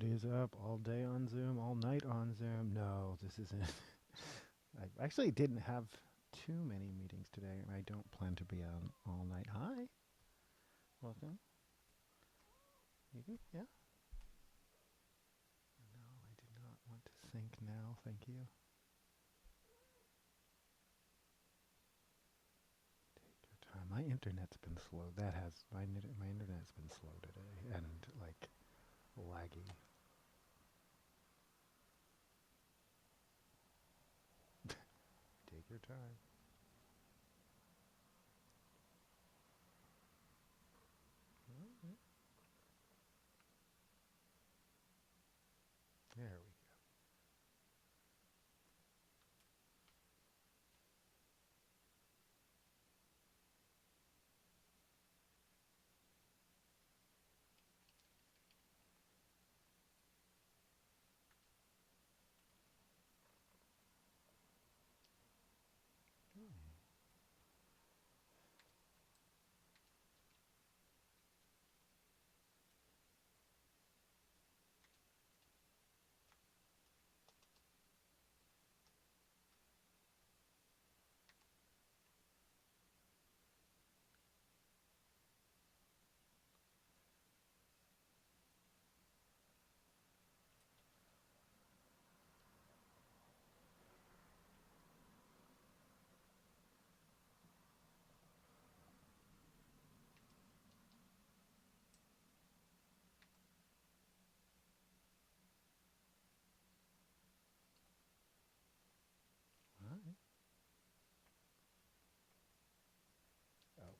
days up, all day on Zoom, all night on Zoom. No, this isn't. I actually didn't have too many meetings today, and I don't plan to be on all night. Hi. Welcome. You can, yeah. No, I do not want to think now. Thank you. Take your time. My internet's been slow. That has my internet's been slow today and like laggy. Take your time. There we go. All right. Oh,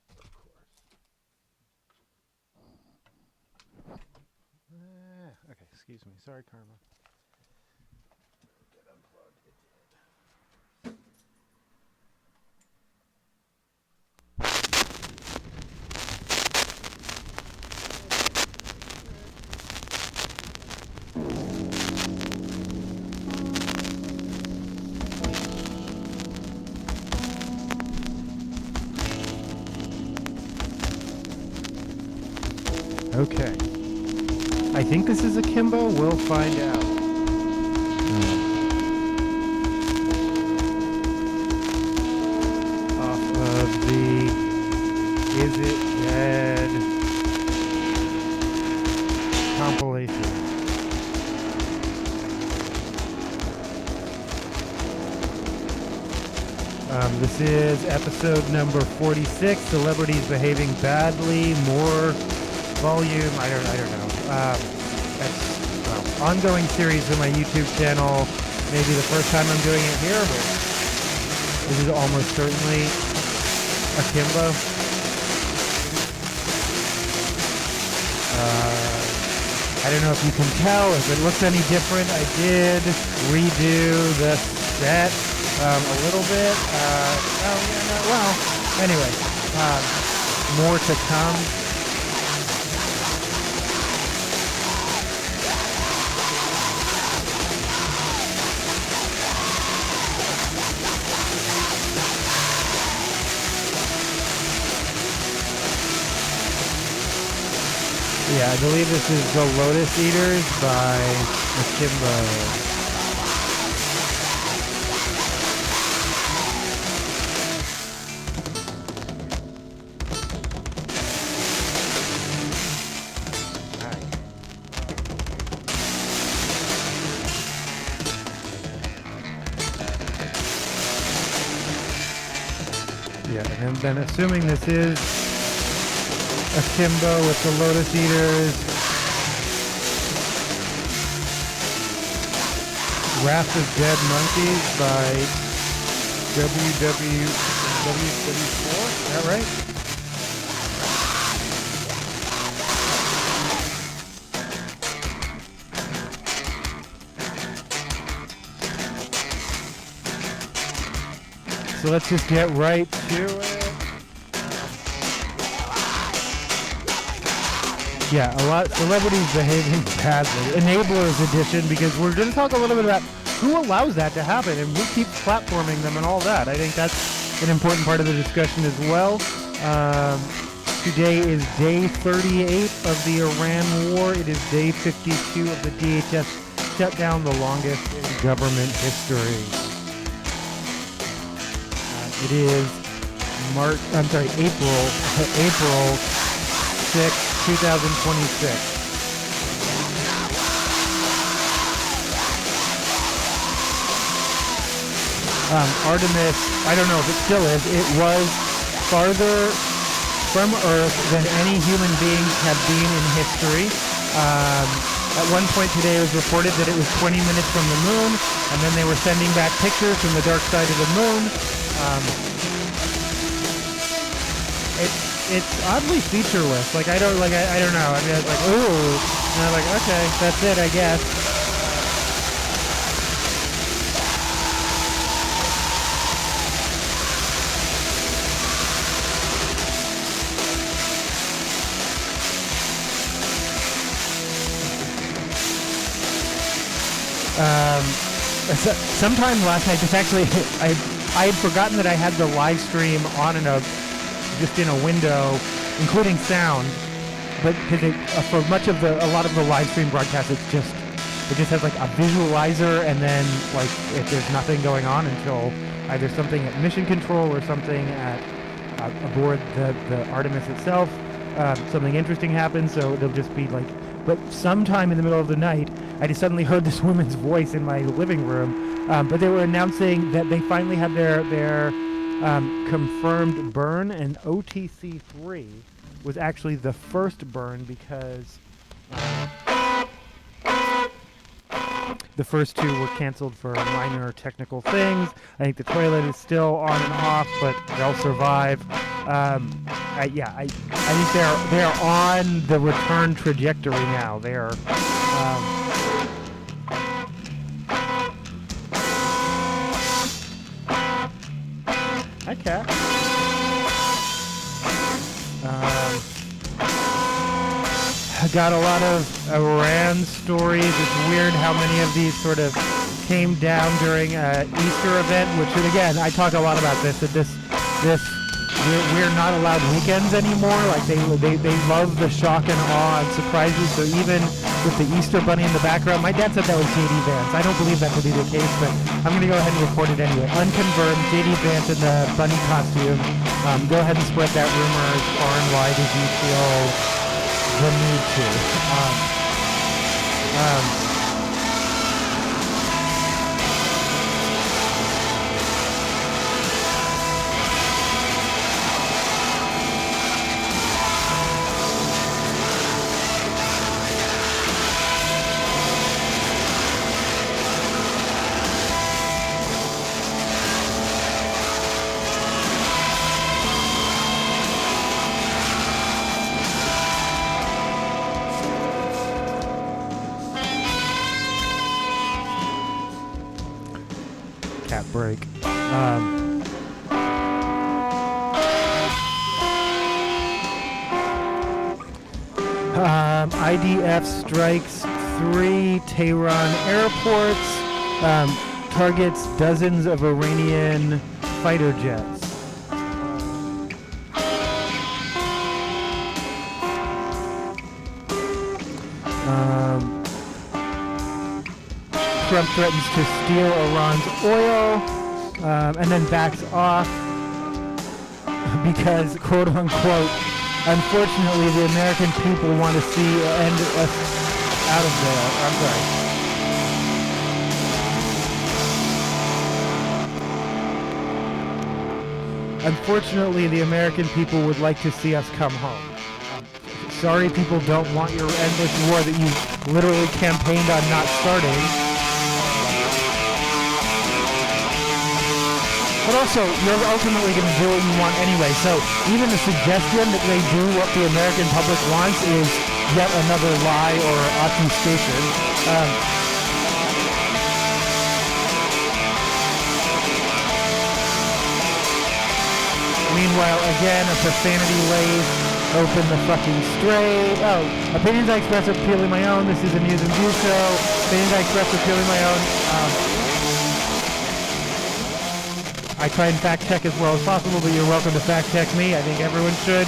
of course. Okay, excuse me. Sorry, Karma. Get unplugged. It did. Okay. I think this is akimbo. We'll find out. Off of the Is It Dead compilation. This is episode number 46, Celebrities Behaving Badly, more volume, I don't know. That's ongoing series on my YouTube channel. Maybe the first time I'm doing it here, but this is almost certainly akimbo. I don't know if you can tell, if it looks any different. I did redo the set a little bit. Anyway, more to come. Yeah, I believe this is The Lotus Eaters by Akimbo. Yeah, and then assuming this is akimbo with The Lotus Eaters, Wrath of Dead Monkeys by WW4, is that right? So let's just get right to it. Yeah, a lot celebrities behaving badly. Enablers edition, because we're going to talk a little bit about who allows that to happen and who keeps platforming them and all that. I think that's an important part of the discussion as well. Today is day 38 of the Iran War. It is day 52 of the DHS shutdown, the longest in government history. It is April 6, 2026. Artemis, I don't know if it still is, it was farther from Earth than any human beings have been in history. At one point today it was reported that it was 20 minutes from the moon, and then they were sending back pictures from the dark side of the moon. It's oddly featureless. Like I don't know. I mean, it's like ooh, and I'm like okay, that's it, I guess. Sometime last night, just actually, I had forgotten that I had the live stream on just in a window, including sound, but because for a lot of the live stream broadcasts, it just has like a visualizer, and then like if there's nothing going on until either something at mission control or something aboard the Artemis itself, something interesting happens, so it'll just be like. But sometime in the middle of the night, I just suddenly heard this woman's voice in my living room. But they were announcing that they finally had their confirmed burn, and OTC-3 was actually the first burn because the first two were canceled for minor technical things. I think the toilet is still on and off, but they'll survive. I think they're on the return trajectory now. They're hi, Kat. I got a lot of Iran stories. It's weird how many of these sort of came down during an Easter event, which, again, I talk a lot about this. That we're not allowed weekends anymore. Like they love the shock and awe and surprises. So even with the Easter bunny in the background, my dad said that was J.D. Vance. I don't believe that to be the case, but I'm going to go ahead and report it anyway. Unconfirmed, J.D. Vance in the bunny costume. Go ahead and spread that rumor as far and wide as you feel the need to. Break. IDF strikes 3 Tehran airports, targets dozens of Iranian fighter jets. Trump threatens to steal Iran's oil, and then backs off because, quote unquote, unfortunately the American people want to see end us out of there. I'm sorry. Unfortunately, the American people would like to see us come home. Sorry people don't want your endless war that you literally campaigned on not starting. But also, you're ultimately going to do what you want anyway. So even the suggestion that they do what the American public wants is yet another lie or obfuscation. Meanwhile, again, a profanity lays open the fucking straight. Oh, opinions I express are purely my own. This is a news and views show. Opinions I express are purely my own. I try and fact check as well as possible, but you're welcome to fact check me. I think everyone should.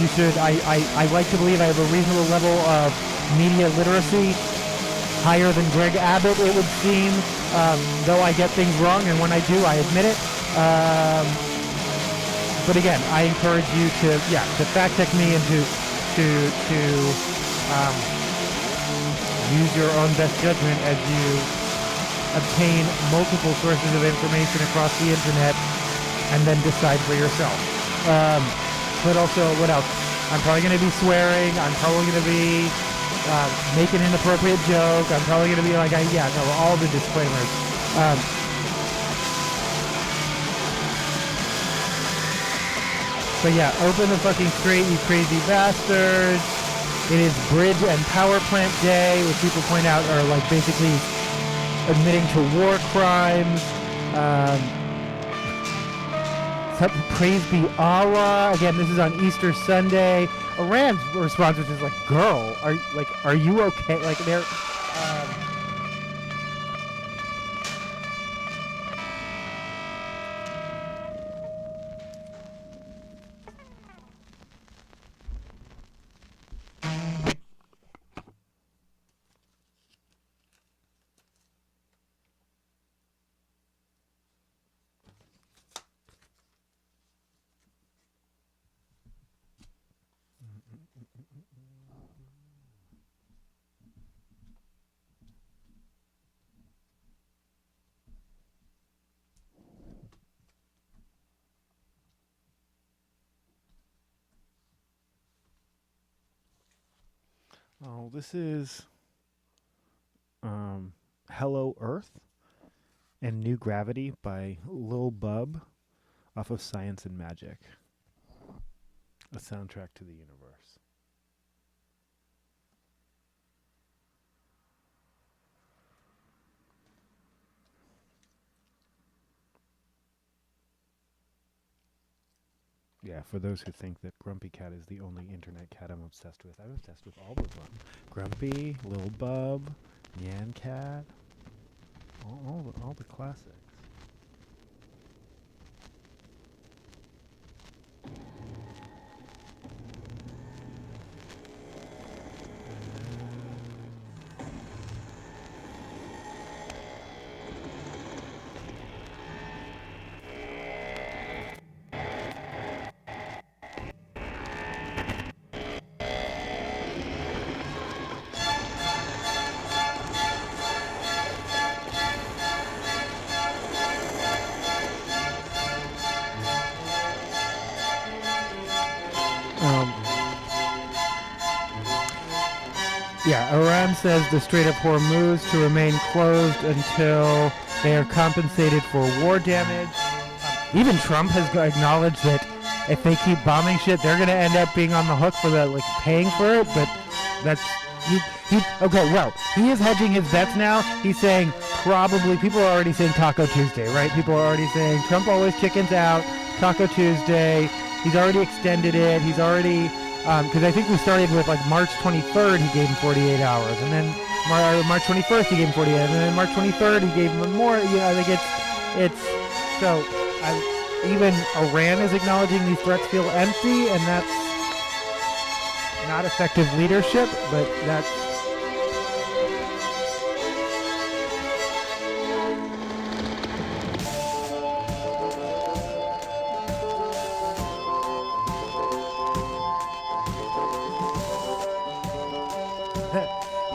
You should. I like to believe I have a reasonable level of media literacy, higher than Greg Abbott, it would seem. Though I get things wrong, and when I do, I admit it. But again, I encourage you to fact check me and to use your own best judgment as you obtain multiple sources of information across the internet and then decide for yourself. But also, what else? I'm probably going to be swearing. I'm probably going to be making an inappropriate joke. I'm probably going to be like, all the disclaimers. But yeah, open the fucking street, you crazy bastards. It is Bridge and Power Plant Day, which people point out are like basically admitting to war crimes. Praise be Allah. Again, this is on Easter Sunday. Iran's response was just like, "Girl, are you okay?" Like they're. Oh, this is Hello Earth and New Gravity by Lil Bub off of Science and Magic, a soundtrack to the universe. Yeah, for those who think that Grumpy Cat is the only internet cat I'm obsessed with all of them. Grumpy, Lil Bub, Nyan Cat, all the classics. Iran says the Strait of Hormuz to remain closed until they are compensated for war damage. Even Trump has acknowledged that if they keep bombing shit, they're going to end up being on the hook for paying for it. But that's he is hedging his bets now. He's saying probably people are already saying Taco Tuesday, right? People are already saying Trump always chickens out. Taco Tuesday. He's already extended it. He's already. Because I think we started with March 23rd, he gave him 48 hours, and then March 21st he gave him 48, and then March 23rd he gave him more. I think it's so. Even Iran is acknowledging these threats feel empty, and that's not effective leadership. But that's.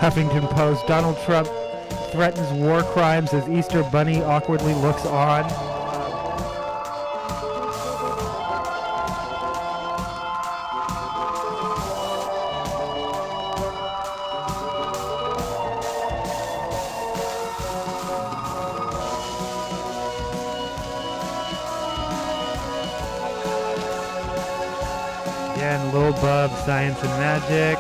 Huffington Post, Donald Trump threatens war crimes as Easter Bunny awkwardly looks on. Again, Lil Bub, Science and Magic.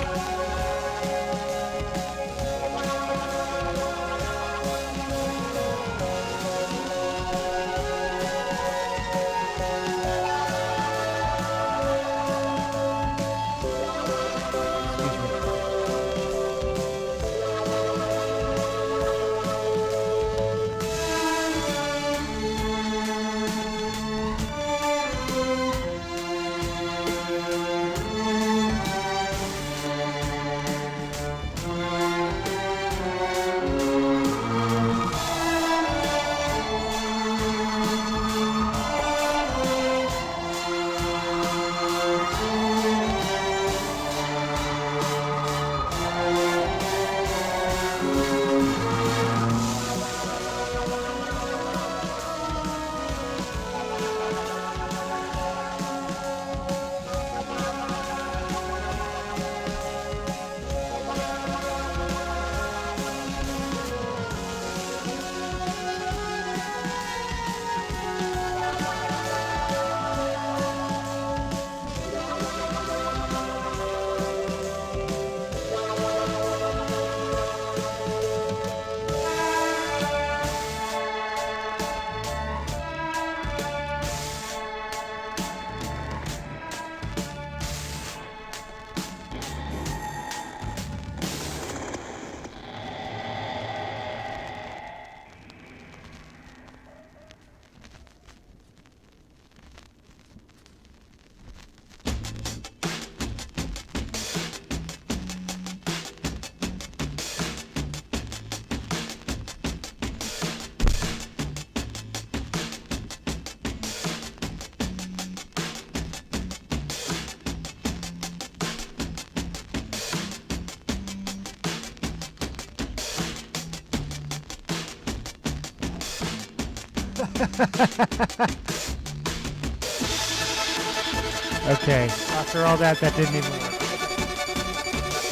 Okay, after all that didn't even work.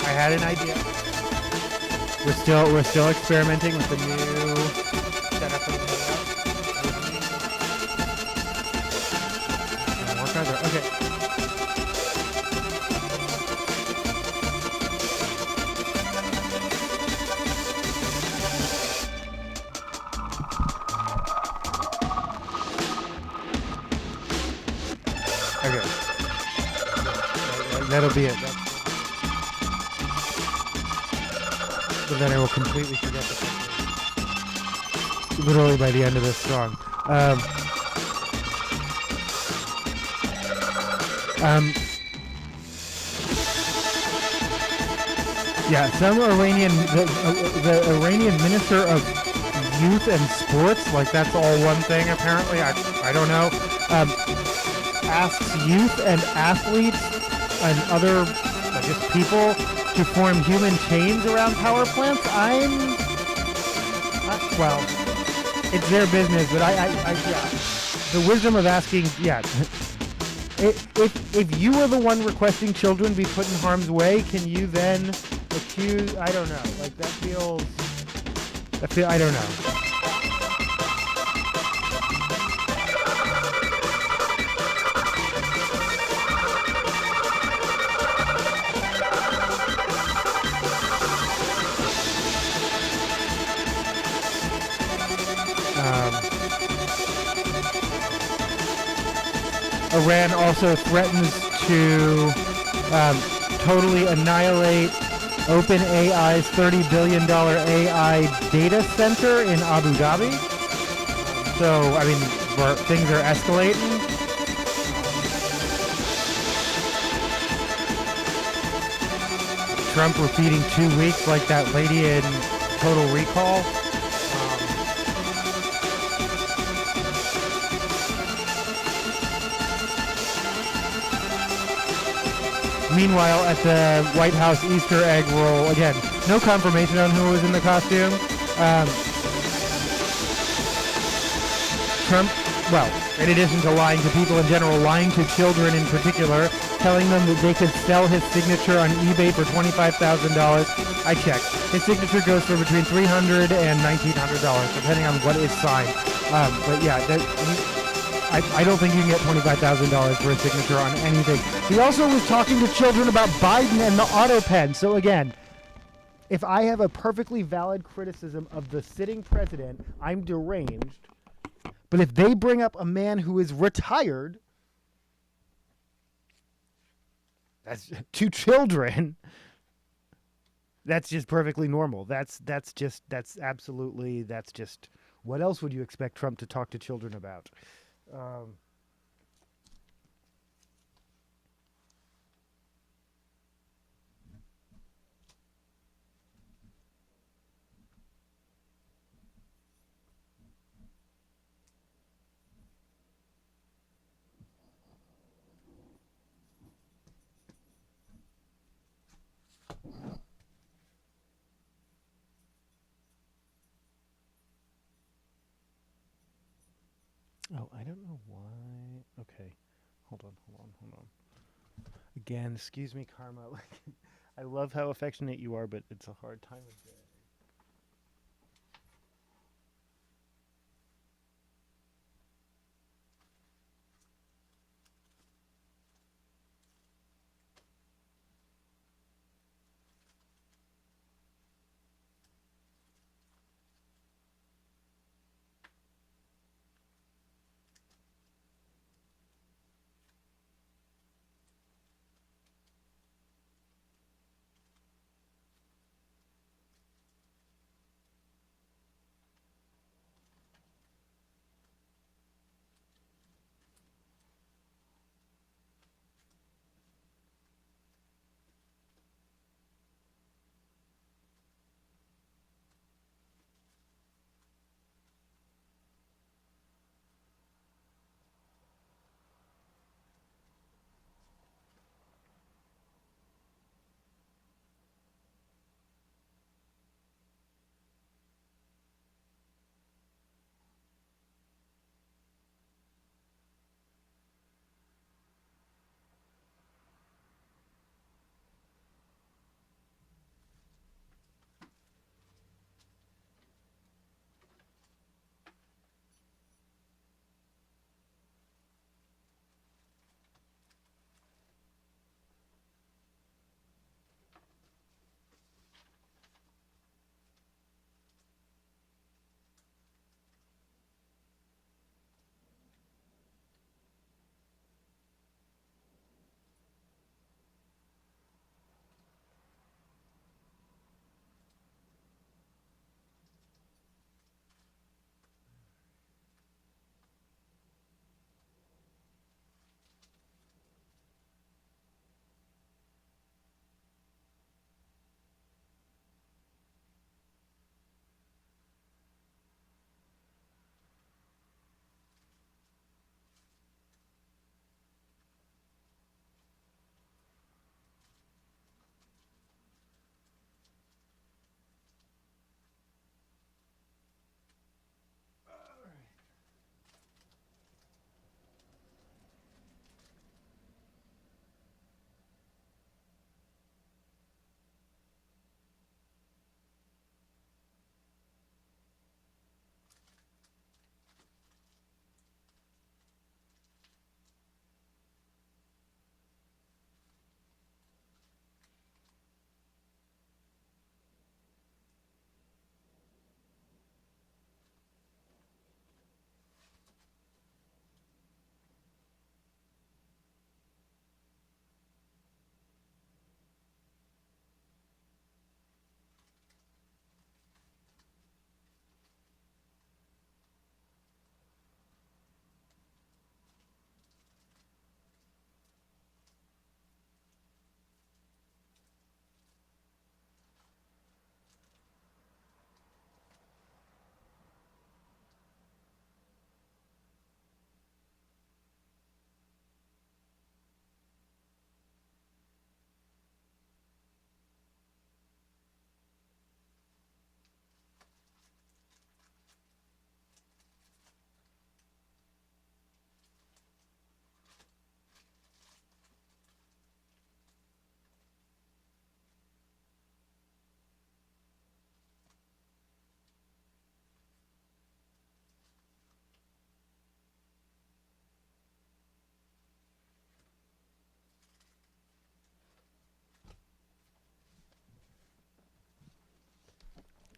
I had an idea. We're still experimenting with the new setup of the layout. Work either. Okay. Okay. That'll be it. But then I will completely forget the song. Literally by the end of this song. Yeah, some Iranian, the Iranian Minister of Youth and Sports, like that's all one thing apparently. I don't know. Asks youth and athletes and other, I guess, people to form human chains around power plants. Well, it's their business, but yeah. The wisdom of asking, yeah. If you were the one requesting children be put in harm's way, can you then accuse? I don't know. Like that feels. I don't know. Iran also threatens to totally annihilate OpenAI's $30 billion AI data center in Abu Dhabi. So, I mean, things are escalating. Trump repeating 2 weeks like that lady in Total Recall. Meanwhile, at the White House Easter egg roll, again, no confirmation on who was in the costume. Trump, well, in addition to lying to people in general, lying to children in particular, telling them that they could sell his signature on eBay for $25,000. I checked. His signature goes for between $300 and $1,900, depending on what is signed. But yeah, I don't think you can get $25,000 for a signature on anything. He also was talking to children about Biden and the auto pen. So again, if I have a perfectly valid criticism of the sitting president, I'm deranged. But if they bring up a man who is retired, that's to children, that's just perfectly normal. That's absolutely, what else would you expect Trump to talk to children about? Oh, I don't know why. Okay. Hold on. Again, excuse me, Karma. I love how affectionate you are, but it's a hard time of day.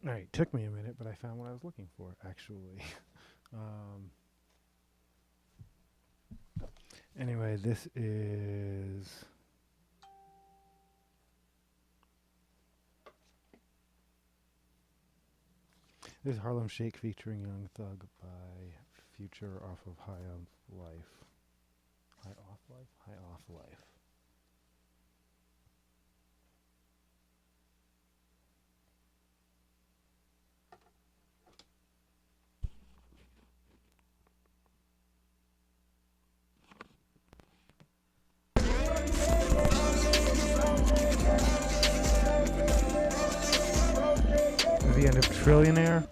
All right, took me a minute, but I found what I was looking for, actually. um, anyway, this is... This is Harlem Shake featuring Young Thug by Future off of High Off Life. High Off Life? High Off Life. The end of Trillionaire.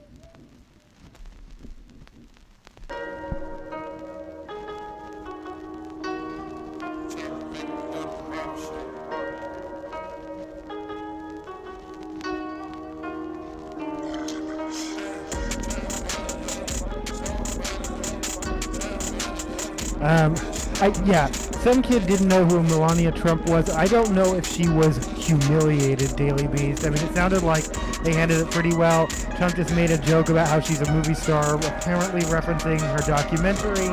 Some kid didn't know who Melania Trump was. I don't know if she was humiliated, Daily Beast. I mean, it sounded like they handled it pretty well. Trump just made a joke about how she's a movie star, apparently referencing her documentary.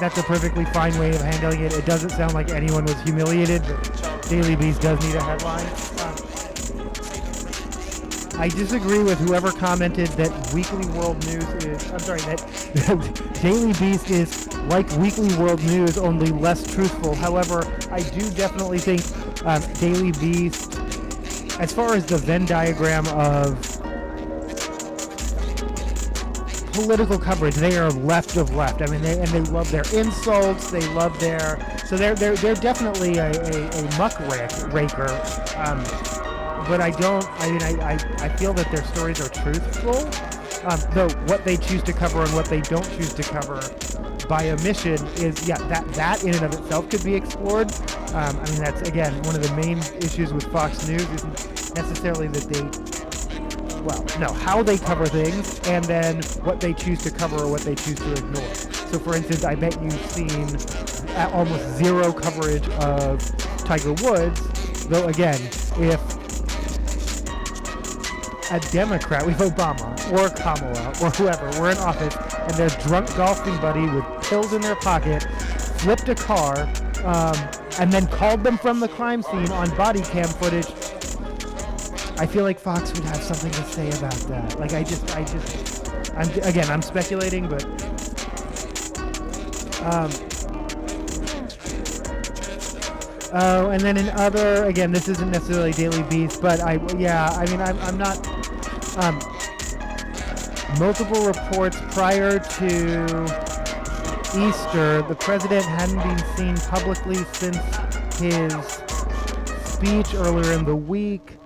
That's a perfectly fine way of handling it. It doesn't sound like anyone was humiliated, but Daily Beast does need a headline. I disagree with whoever commented that Weekly World News is... I'm sorry, that Daily Beast is like Weekly World News, only less truthful. However, I do definitely think Daily Beast, as far as the Venn diagram of political coverage, they are left of left. I mean, they love their insults. They love their... So they're definitely a muck raker. But I feel that their stories are truthful, though what they choose to cover and what they don't choose to cover by omission is, that in and of itself could be explored. I mean, that's, again, one of the main issues with Fox News isn't necessarily that how they cover things, and then what they choose to cover or what they choose to ignore. So, for instance, I bet you've seen almost zero coverage of Tiger Woods, though, again, if a Democrat, with Obama or Kamala or whoever, were in office and their drunk golfing buddy with pills in their pocket flipped a car and then called them from the crime scene on body cam footage, I feel like Fox would have something to say about that. Like, I'm speculating, but and then in other, again, this isn't necessarily Daily Beast, but I'm not, multiple reports prior to Easter, the president hadn't been seen publicly since his speech earlier in the week.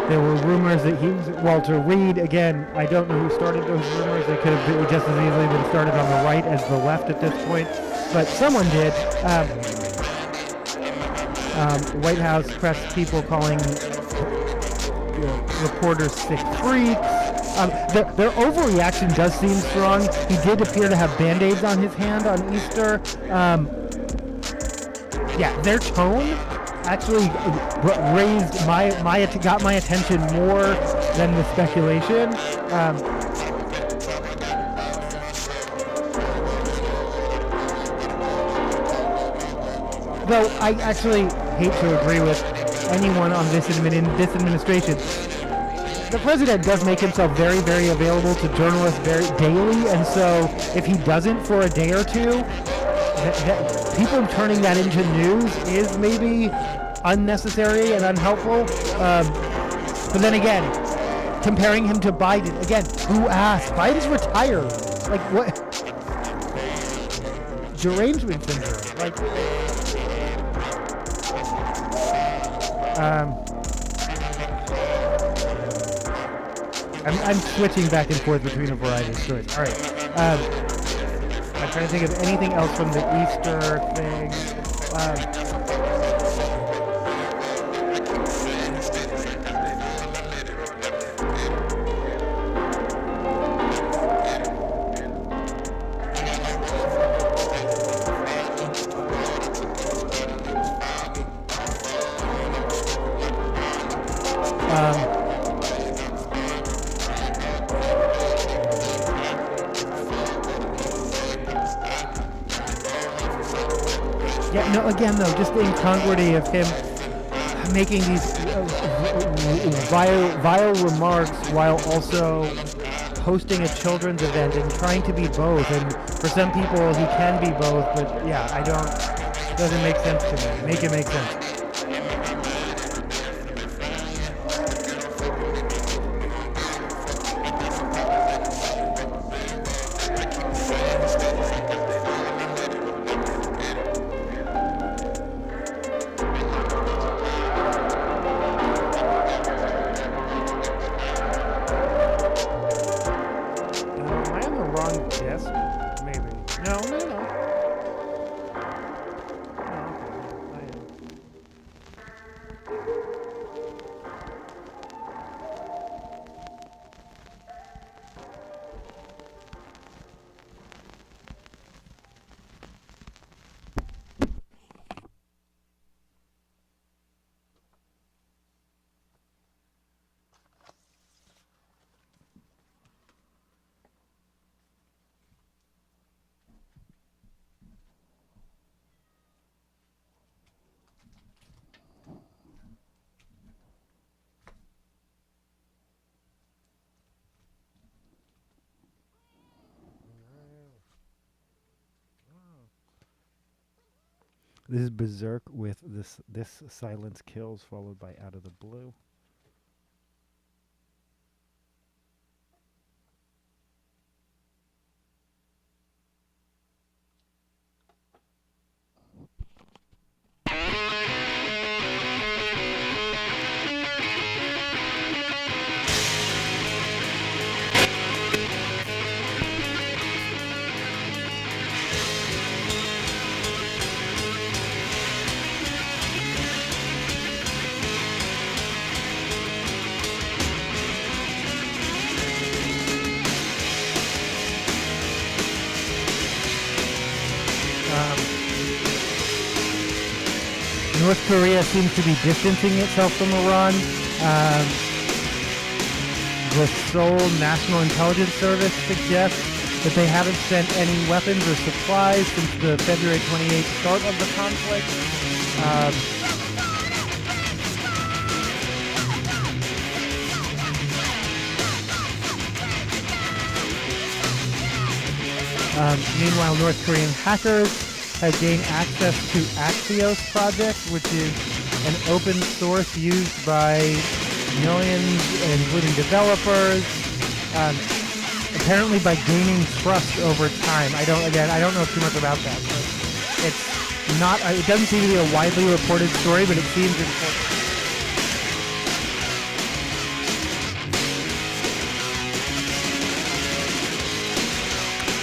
There were rumors that he was Walter Reed. Again, I don't know who started those rumors. They could have just as easily been started on the right as the left at this point. But someone did. White House press people calling reporters sick freaks. Their overreaction does seem strong. He did appear to have Band-Aids on his hand on Easter. Their tone actually got my attention more than the speculation. Though I actually hate to agree with anyone on this administration. The president does make himself very, very available to journalists daily, and so if he doesn't for a day or two, people turning that into news is maybe unnecessary and unhelpful. But then again, comparing him to Biden, again, who asked? Biden's retired. Like, what? Derangement syndrome. Like, I'm switching back and forth between a variety of stories. All right. I'm trying to think of anything else from the Easter thing. Yeah, no, again, though, just the incongruity of him making these vile remarks while also hosting a children's event and trying to be both. And for some people, he can be both, but yeah, doesn't make sense to me. Make it make sense. Am I on the wrong desk? Maybe. No. I am. This is Berserk with this Silence Kills, followed by Out of the Blue. North Korea seems to be distancing itself from Iran. The Seoul National Intelligence Service suggests that they haven't sent any weapons or supplies since the February 28th start of the conflict. Meanwhile, North Korean hackers have gained access to Axios project, which is an open source used by millions, including developers, apparently by gaining trust over time. I don't know too much about that, but it doesn't seem to be a widely reported story, but it seems important.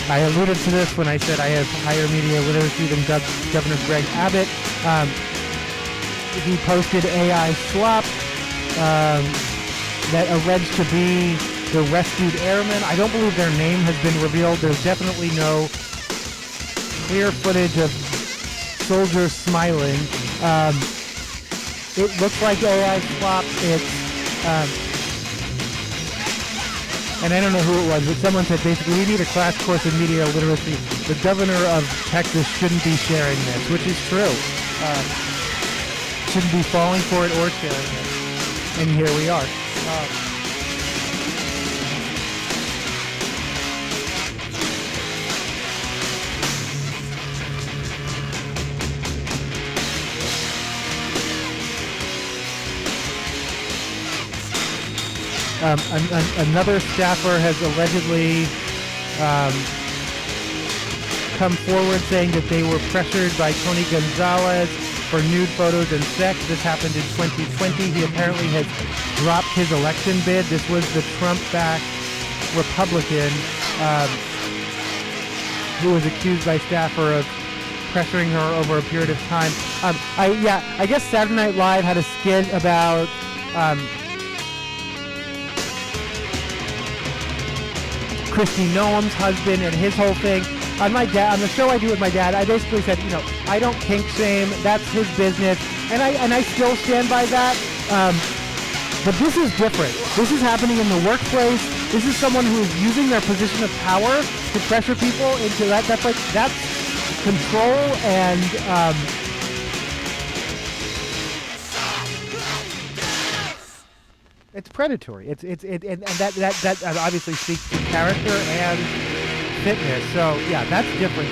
I alluded to this when I said I have higher media literacy than Governor Greg Abbott. He posted AI slop that alleged to be the rescued airmen. I don't believe their name has been revealed. There's definitely no clear footage of soldiers smiling. It looks like AI slop. And I don't know who it was, but someone said basically we need a crash course in media literacy. The governor of Texas shouldn't be sharing this, which is true. Shouldn't be falling for it or sharing it. And here we are. Another staffer has allegedly come forward saying that they were pressured by Tony Gonzalez for nude photos and sex. This happened in 2020. He apparently has dropped his election bid. This was the Trump-backed Republican who was accused by staffer of pressuring her over a period of time. I guess Saturday Night Live had a skit about Kristi Noem's husband and his whole thing. On the show I do with my dad, I basically said, I don't kink shame. That's his business, and I still stand by that. But this is different. This is happening in the workplace. This is someone who is using their position of power to pressure people into that. That's control and It's predatory. And that obviously speaks to character and fitness. So yeah, that's different.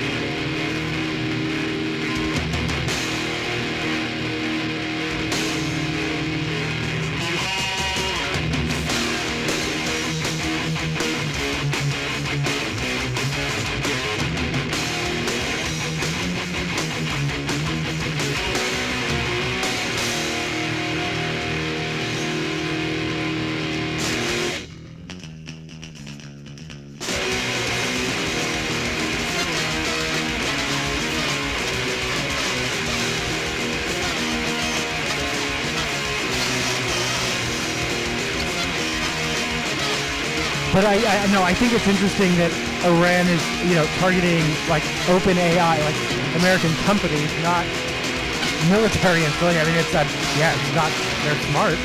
But I think it's interesting that Iran is, targeting like open AI, like American companies, not military and civilian. I mean, it's not, they're smart.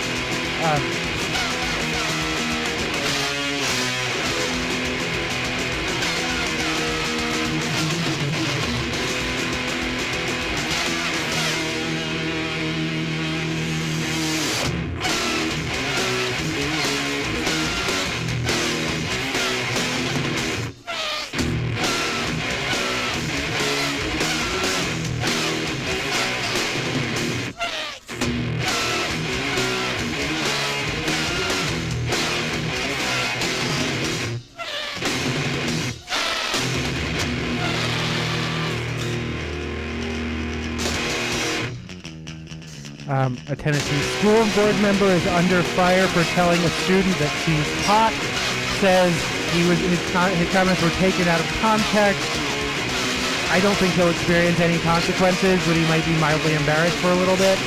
A Tennessee school board member is under fire for telling a student that she's hot. Says his comments were taken out of context. I don't think he'll experience any consequences, but he might be mildly embarrassed for a little bit.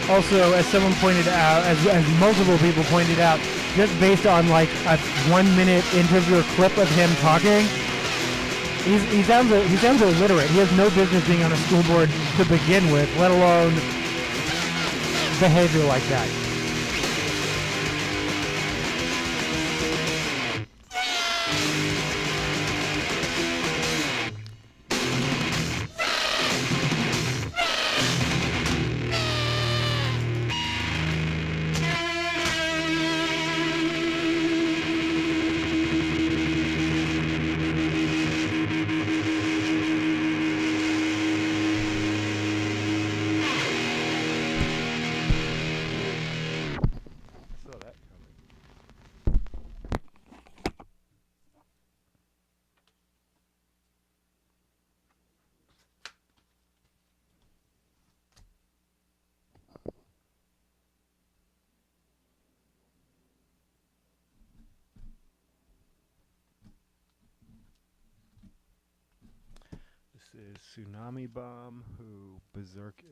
Also, as someone pointed out, as multiple people pointed out, just based on like a 1-minute interview or clip of him talking, he sounds illiterate. He has no business being on a school board to begin with, let alone behavior like that. Is Tsunami Bomb, who Berserk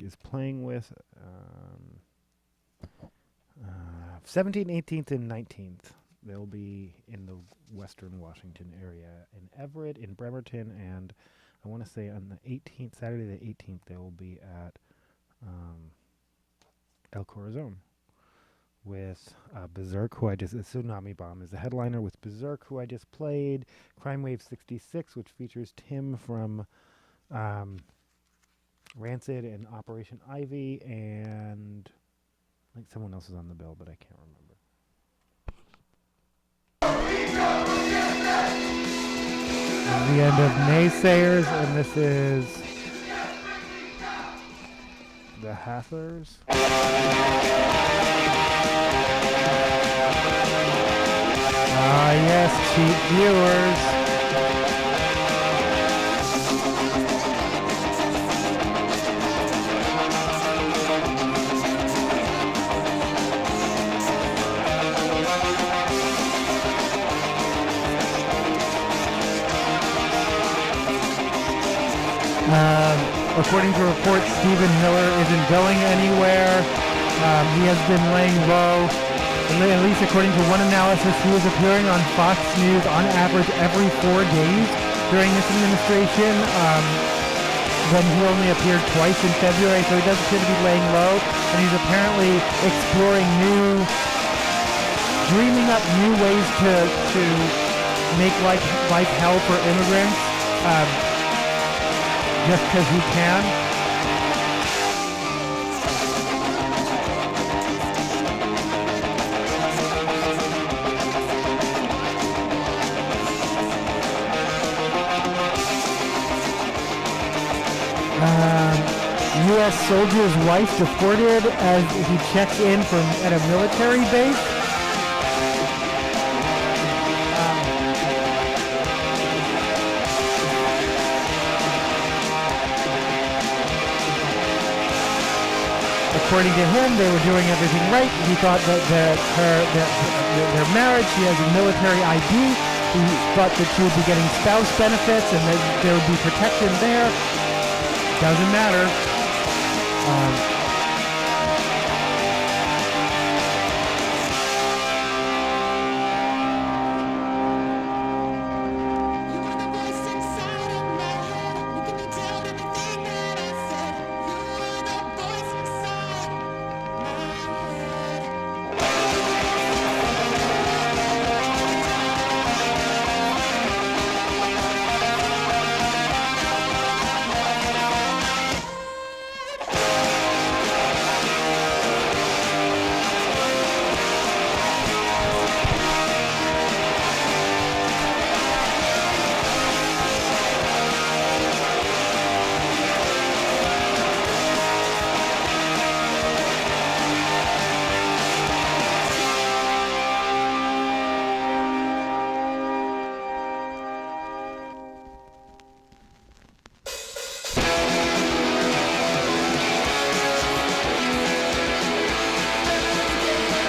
is playing with. 17th, 18th, and 19th. They'll be in the Western Washington area, in Everett, in Bremerton, and I want to say on the 18th, Saturday the 18th, they will be at El Corazon with Berserk, who I just... Tsunami Bomb is the headliner with Berserk, who I just played. Crime Wave 66, which features Tim from Rancid and Operation Ivy, and I think someone else is on the bill, but I can't remember. This is the end of Naysayers, and this is the Hathers. Ah, yes, cheap viewers. According to reports, Stephen Miller isn't going anywhere. He has been laying low. At least according to one analysis, he was appearing on Fox News on average every 4 days during this administration. Then he only appeared twice in February, so he does appear to be laying low. And he's apparently dreaming up new ways to make life hell for immigrants just because he can. U.S. soldier's wife deported as he checks in from at a military base. According to him, they were doing everything right. He thought that their marriage, she has a military ID. He thought that she would be getting spouse benefits and that there would be protection there. Doesn't matter.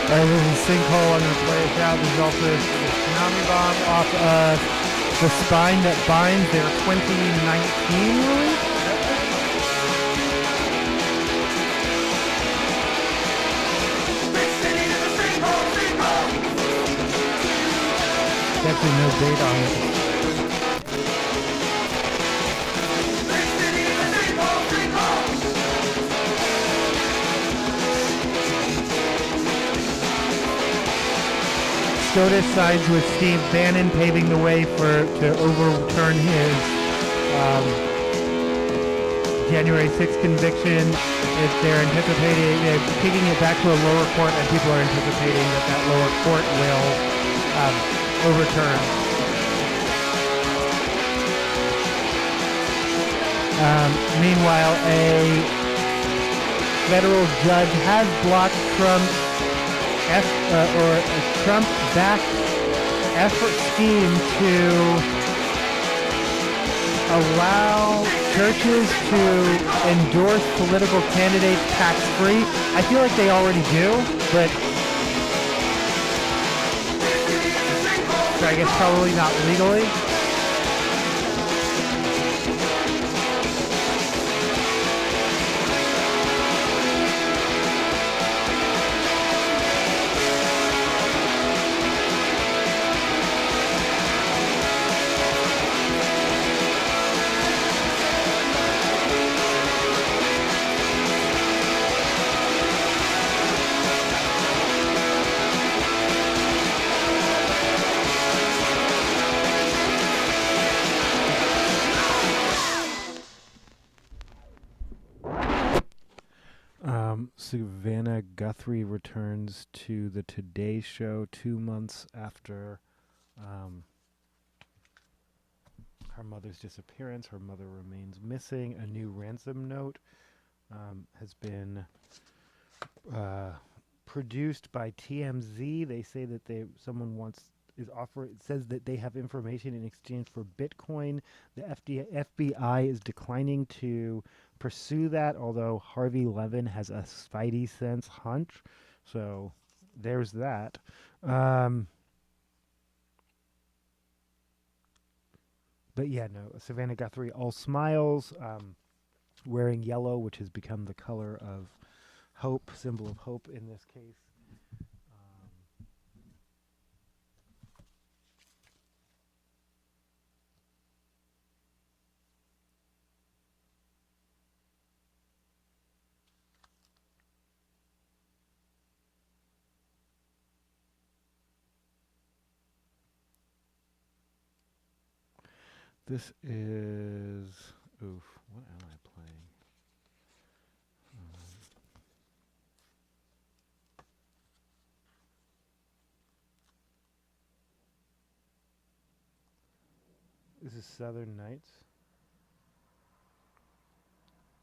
There's a sinkhole. I'm going to play it out. There's also a tsunami bomb off the spine that binds their 2019 release. There's actually no date on it. SCOTUS sides with Steve Bannon, paving the way to overturn his January 6th conviction. They're anticipating, they're kicking it back to a lower court, and people are anticipating that lower court will overturn. Meanwhile, a federal judge has blocked Trump's Trump-backed effort scheme to allow churches to endorse political candidates tax-free. I feel like they already do, but so I guess probably not legally. Savannah Guthrie returns to the Today Show 2 months after her mother's disappearance. Her mother remains missing. A new ransom note has been produced by TMZ. They say that it says that they have information in exchange for Bitcoin. The FBI is declining to pursue that, although Harvey Levin has a spidey sense hunch. So there's that. But yeah, no, Savannah Guthrie all smiles, wearing yellow, which has become the color of hope, symbol of hope in this case. This is... Oof, what am I playing? This is Southern Nights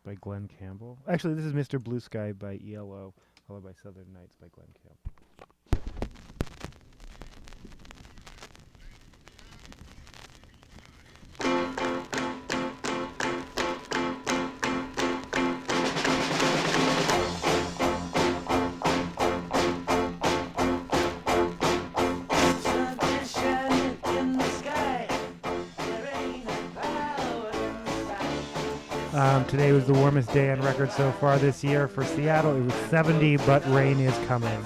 by Glenn Campbell. Actually, this is Mr. Blue Sky by ELO, followed by Southern Nights by Glenn Campbell. Today was the warmest day on record so far this year for Seattle. It was 70, but rain is coming.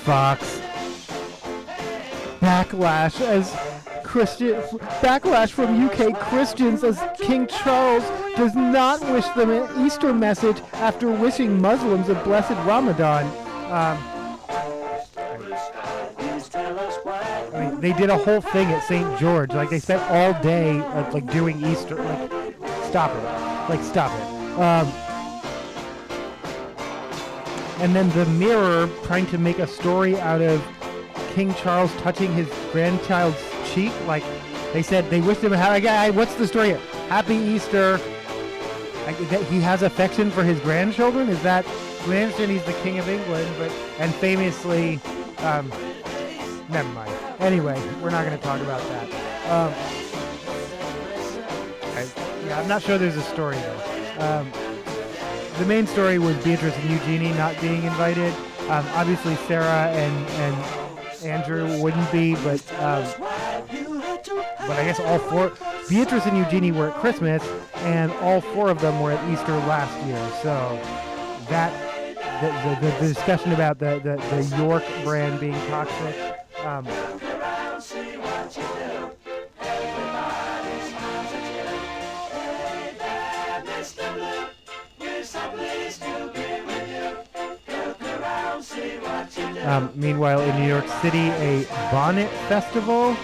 Fox. Backlash as backlash from UK Christians as King Charles does not wish them an Easter message after wishing Muslims a blessed Ramadan. I mean, they did a whole thing at St. George. Like, they spent all day like doing Easter. Like, stop it. Like, stop it. And then the Mirror trying to make a story out of King Charles touching his grandchild's cheek. Like, they said they wished him what's the story? Happy Easter. He has affection for his grandchildren. Is that? We understand he's the King of England, and famously, never mind. Anyway, we're not going to talk about that. I'm not sure there's a story though. The main story was Beatrice and Eugenie not being invited. Obviously, Sarah and Andrew wouldn't be, but I guess all four, Beatrice and Eugenie were at Christmas, and all four of them were at Easter last year. So that the discussion about the York brand being toxic. Meanwhile, in New York City, a bonnet festival.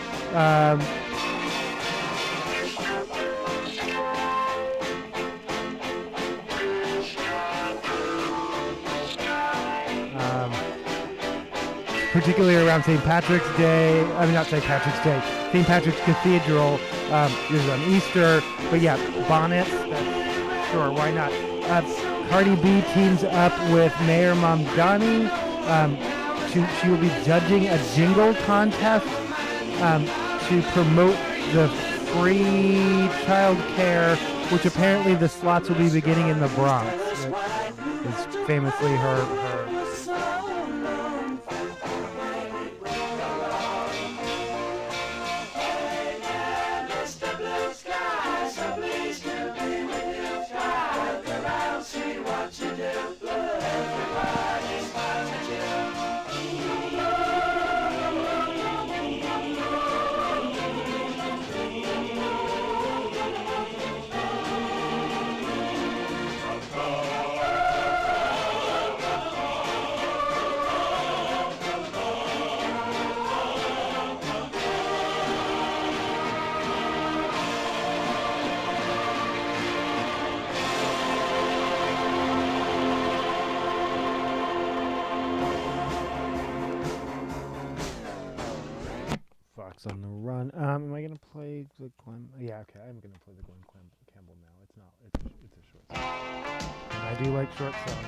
Particularly around St. Patrick's Day. I mean, not St. Patrick's Day. St. Patrick's Cathedral. This is on Easter. But yeah, bonnets. Sure, why not? Cardi B teams up with Mayor Mamdani. She will be judging a jingle contest to promote the free child care, which apparently the slots will be beginning in the Bronx. It's famously her. On the run. Am I gonna play the Glenn? Yeah, okay. I'm gonna play the Glenn Campbell now. It's not. It's a short song. And I do like short songs.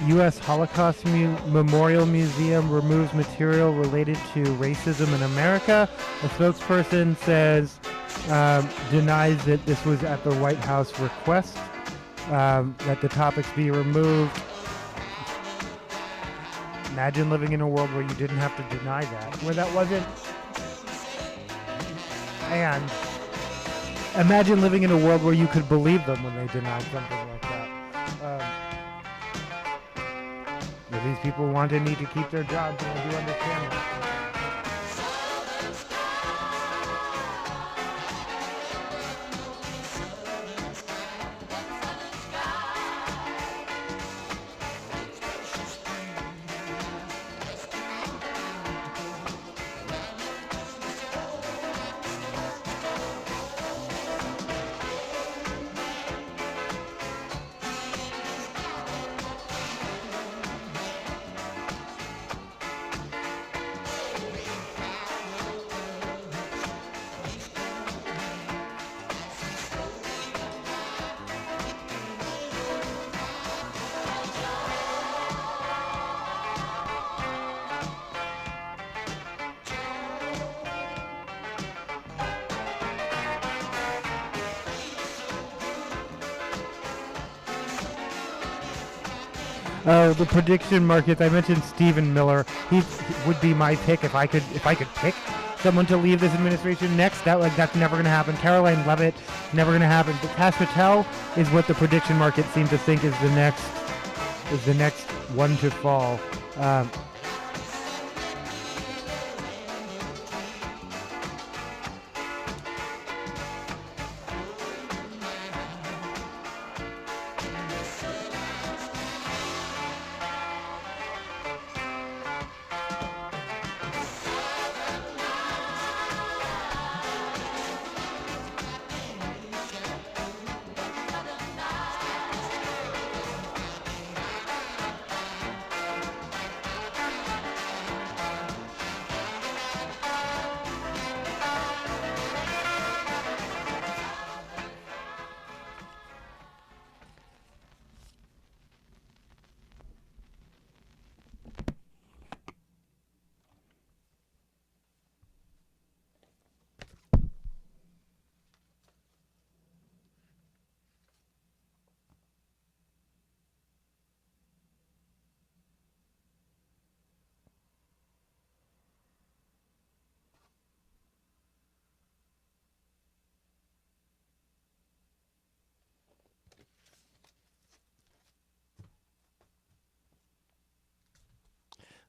U.S. Holocaust Memorial Museum removes material related to racism in America. A spokesperson says, denies that this was at the White House request, that the topics be removed. Imagine living in a world where you didn't have to deny that, where that wasn't. And imagine living in a world where you could believe them when they denied something like that. But these people want and need to keep their jobs, and I do understand that. Oh, the prediction markets. I mentioned Stephen Miller. He would be my pick if I could pick someone to leave this administration next. That's never going to happen. Caroline Leavitt, never going to happen. But Kash Patel is what the prediction market seem to think is the next one to fall.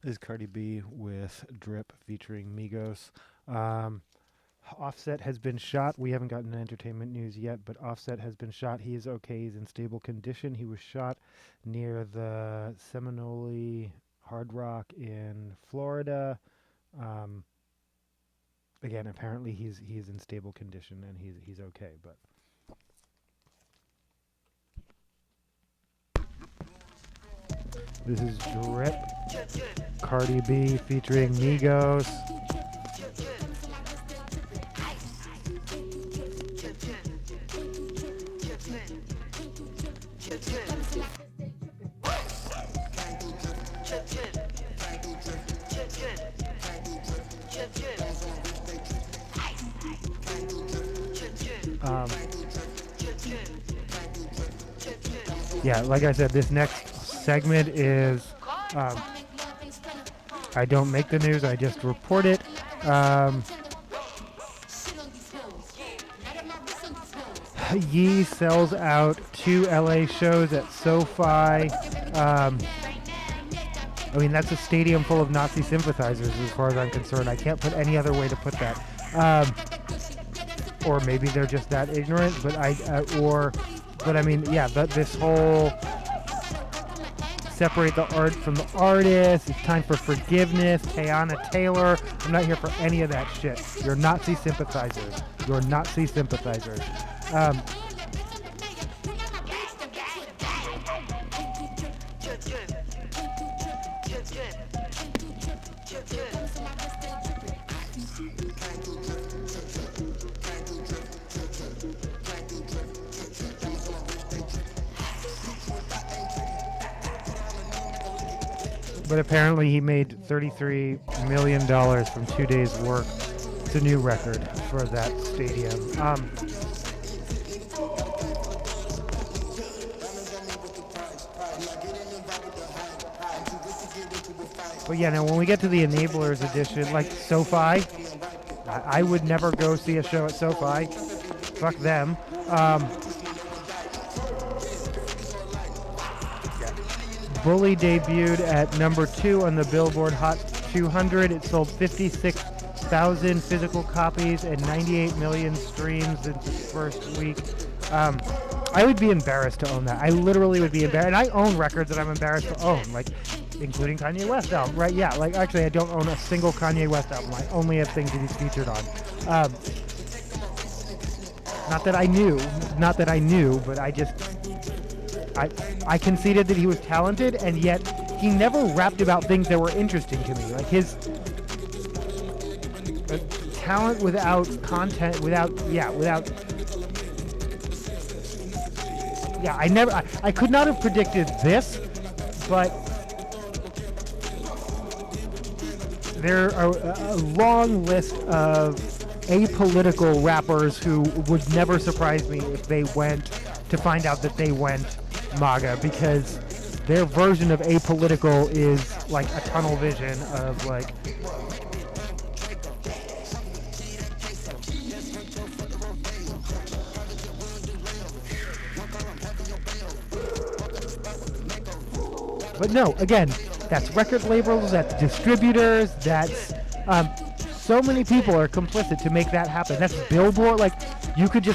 This is Cardi B with Drip featuring Migos. Offset has been shot. We haven't gotten entertainment news yet, but Offset has been shot. He is okay. He's in stable condition. He was shot near the Seminole Hard Rock in Florida. Again, apparently he's in stable condition and he's okay. But this is Drip, Cardi B featuring Migos. Yeah, like I said, this next segment is, I don't make the news, I just report it. Yee sells out 2 LA shows at SoFi. I mean, that's a stadium full of Nazi sympathizers as far as I'm concerned. I can't put any other way to put that. Or maybe they're just that ignorant, but I mean, yeah, this whole separate the art from the artist, it's time for forgiveness, Teyana Taylor, I'm not here for any of that shit. You're Nazi sympathizers. You're Nazi sympathizers. But apparently he made $33 million from 2 days' work. It's a new record for that stadium. But yeah, now when we get to the Enablers edition, like SoFi, I would never go see a show at SoFi. Fuck them. Bully debuted at number 2 on the Billboard Hot 200. It sold 56,000 physical copies and 98 million streams in its first week. I would be embarrassed to own that. I literally would be embarrassed. And I own records that I'm embarrassed to own, like including Kanye West album, right? Yeah, like actually I don't own a single Kanye West album. I only have things that he's featured on. Not that I knew, but I conceded that he was talented, and yet he never rapped about things that were interesting to me. Like his talent without content, I could not have predicted this, but there are a long list of apolitical rappers who would never surprise me if they went to find out that they went MAGA, because their version of apolitical is like a tunnel vision of like but no, again, that's record labels, that's distributors, that's so many people are complicit to make that happen. That's Billboard. Like you could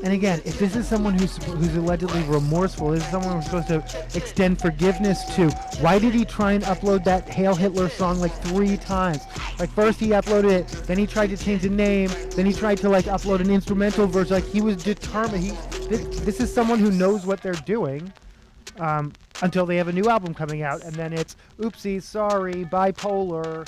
and again, if this is someone who's allegedly remorseful, this is someone who's supposed to extend forgiveness to, why did he try and upload that Hail Hitler song like 3 times? Like first he uploaded it, then he tried to change the name, then he tried to like upload an instrumental version. Like he was determined. This is someone who knows what they're doing until they have a new album coming out, and then it's oopsie, sorry, bipolar.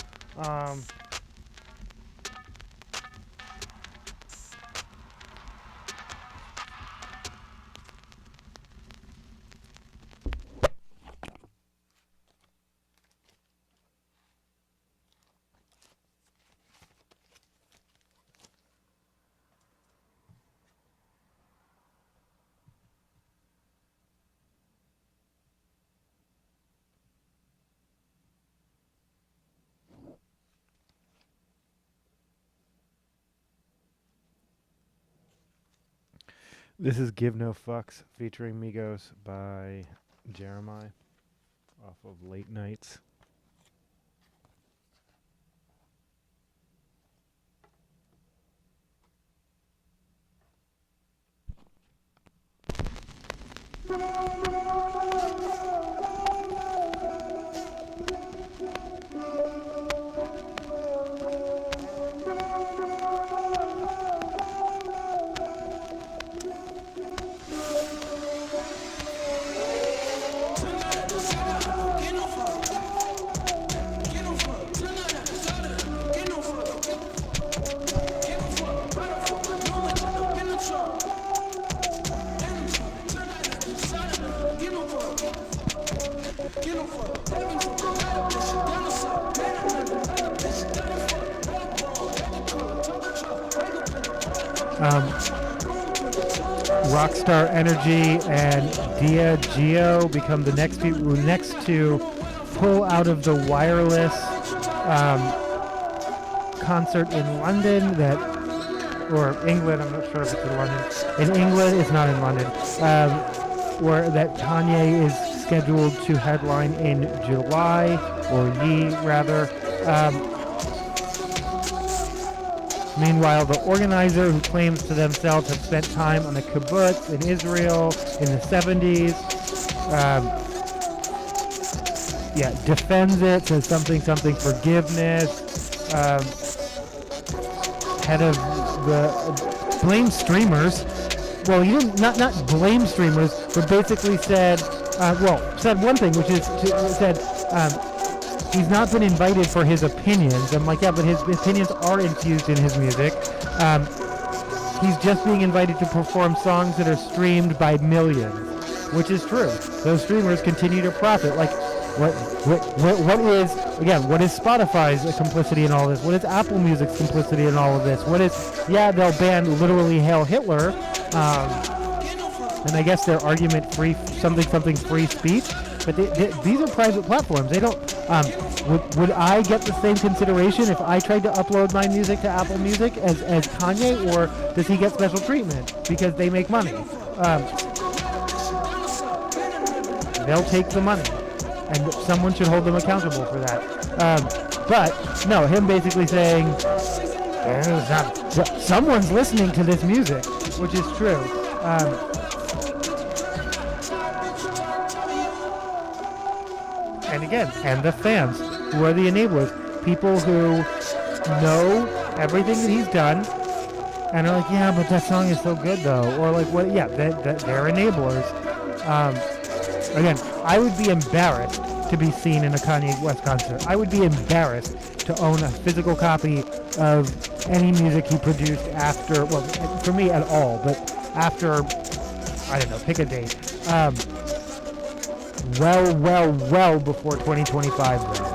This is Give No Fucks featuring Migos by Jeremiah off of Late Nights. Rockstar Energy and Dia Geo become the next to pull out of the Wireless concert in London, or England. I'm not sure if it's in London. In England, it's not in London. Where that Kanye is scheduled to headline in July, or Ye rather. Meanwhile, the organizer, who claims to themselves have spent time on a kibbutz in Israel in the 70s, defends it, says something forgiveness, head of the blame streamers. Well, he didn't, not blame streamers, but basically said one thing, which is, he's not been invited for his opinions. I'm like, yeah, but his opinions are infused in his music. He's just being invited to perform songs that are streamed by millions, which is true. Those streamers continue to profit. Like, what is Spotify's complicity in all this? What is Apple Music's complicity in all of this? They'll ban literally Hail Hitler. and I guess their argument free something free speech. But these are private platforms. They don't. Would I get the same consideration if I tried to upload my music to Apple Music as Kanye, or does he get special treatment because they make money? They'll take the money, and someone should hold them accountable for that. But no, him basically saying someone's listening to this music, which is true. And again, and the fans, who are the enablers, people who know everything that he's done, and are like, yeah, but that song is so good though, or like, what? Yeah, they're enablers. Again, I would be embarrassed to be seen in a Kanye West concert. I would be embarrassed to own a physical copy of any music he produced after, well, for me at all, but after, I don't know, pick a date. Well before 2025 though.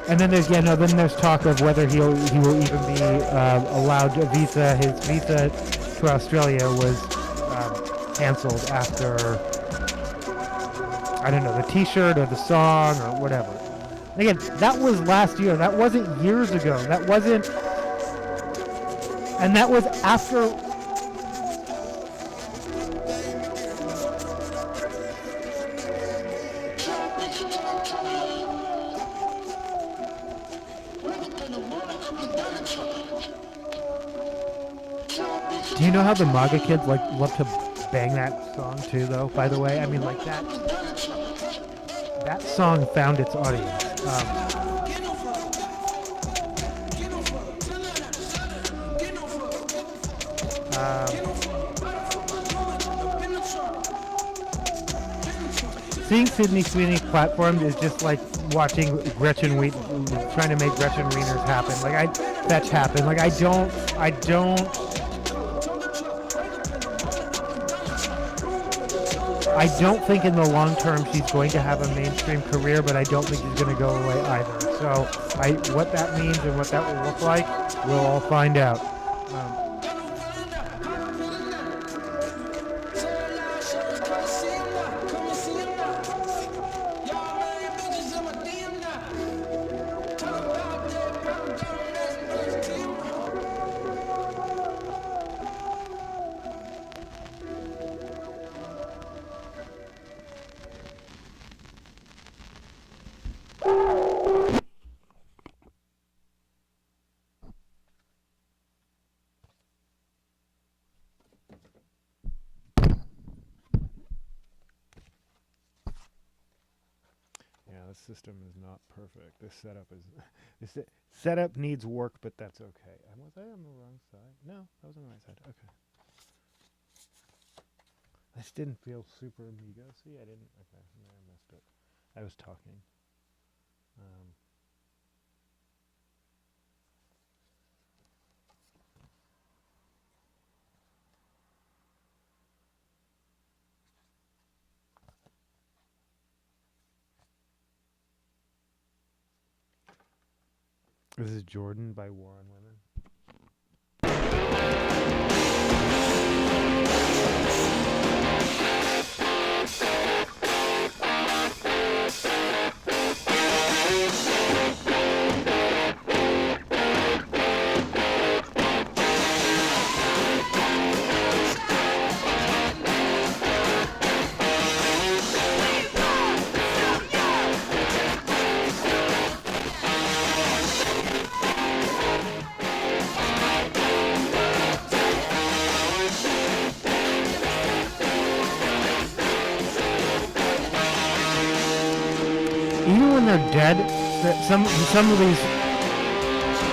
And then there's talk of whether he will even be allowed a visa. His visa to Australia was canceled after, I don't know, the t-shirt or the song or whatever. Again, that was last year. That wasn't years ago. That wasn't, and that was after. Do you know how the MAGA kids love to bang that song too, though? By the way, I mean, like that song found its audience. Seeing Sydney Sweeney platformed is just like watching Gretchen trying to make Gretchen Wieners happen. Like fetch happen. Like I don't think in the long term she's going to have a mainstream career, but I don't think she's going to go away either. So what that means and what that will look like, we'll all find out. System is not perfect. This setup needs work, but that's okay. Was I on the wrong side? No, I was on the right side. Okay. This didn't feel super Migos-y. I didn't. Okay, I missed it. I was talking. This is Jordan by War on Women. Even when they're dead, some of these,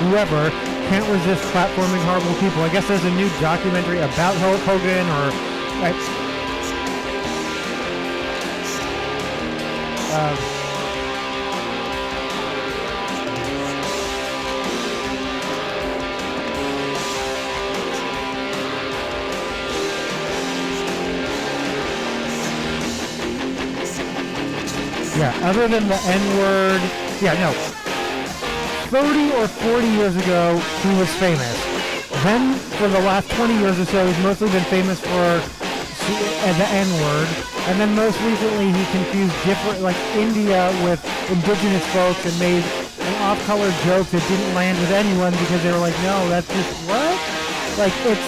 whoever, can't resist platforming horrible people. I guess there's a new documentary about Hulk Hogan, or yeah, other than the N-word, yeah, no. 30 or 40 years ago, he was famous. then for the last 20 years or so, he's mostly been famous for the N-word. And then most recently, he confused different, like India with indigenous folks and made an off-color joke that didn't land with anyone because they were like, no, that's just, what? Like, it's,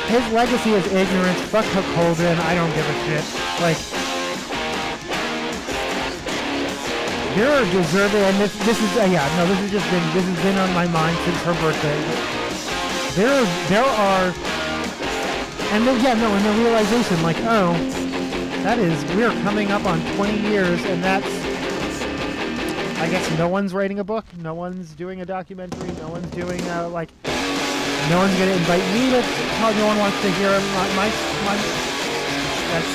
his legacy is ignorance. Fuck Hook Hogan. I don't give a shit. Like, there are deserving, and this is, this has been on my mind since her birthday. There are, and then, and the realization, like, oh, we're coming up on 20 years, and that's, I guess no one's writing a book, no one's doing a documentary, no one's doing, no one's going to invite me to talk, no one wants to hear my that's,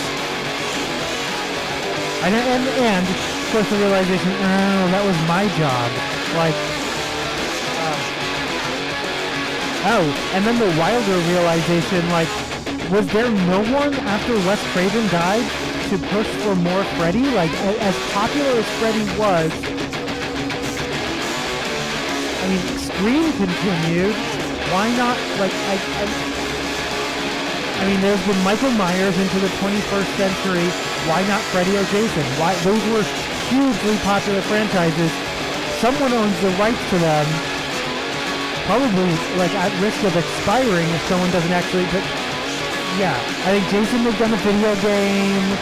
and of course the realization, oh, that was my job, like, and then the wilder realization, like, was there no one after Wes Craven died to push for more Freddy? Like, as popular as Freddy was, I mean, Scream continued. Why not, like, I mean, there's been Michael Myers into the 21st century. Why not Freddy or Jason? Why? Those were hugely popular franchises. Someone owns the rights to them. Probably, like, at risk of expiring if someone doesn't actually, but yeah, I think Jason had done a video game.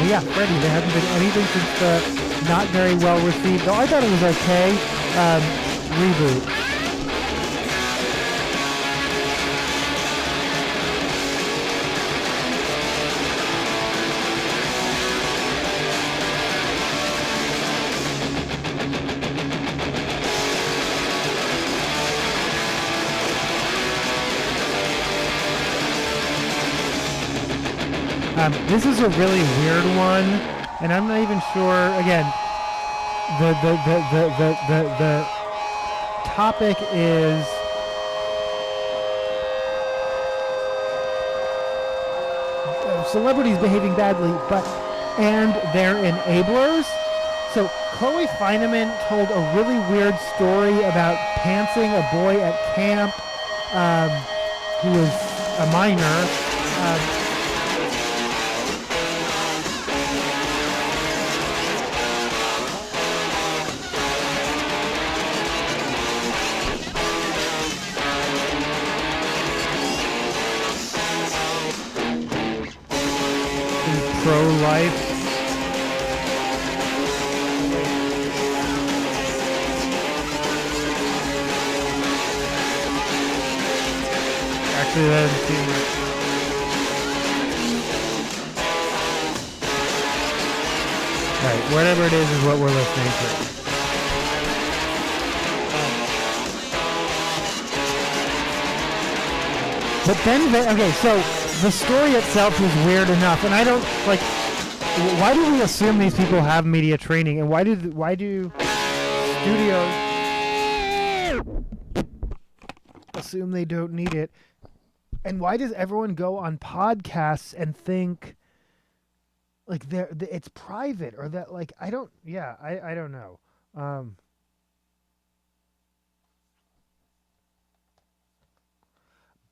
Yeah, Freddy, there hasn't been anything since the not very well received, though I thought it was okay, reboot. This is a really weird one, and I'm not even sure. Again, the topic is celebrities behaving badly, and they're enablers. So Chloe Fineman told a really weird story about pantsing a boy at camp who was a minor. Pro-life. Actually, that doesn't seem right. Right, whatever it is what we're listening to. But then, okay, so the story itself is weird enough, and I don't, like, why do we assume these people have media training, and why do studios assume they don't need it, and why does everyone go on podcasts and think, like, it's private, or that, like, I don't know.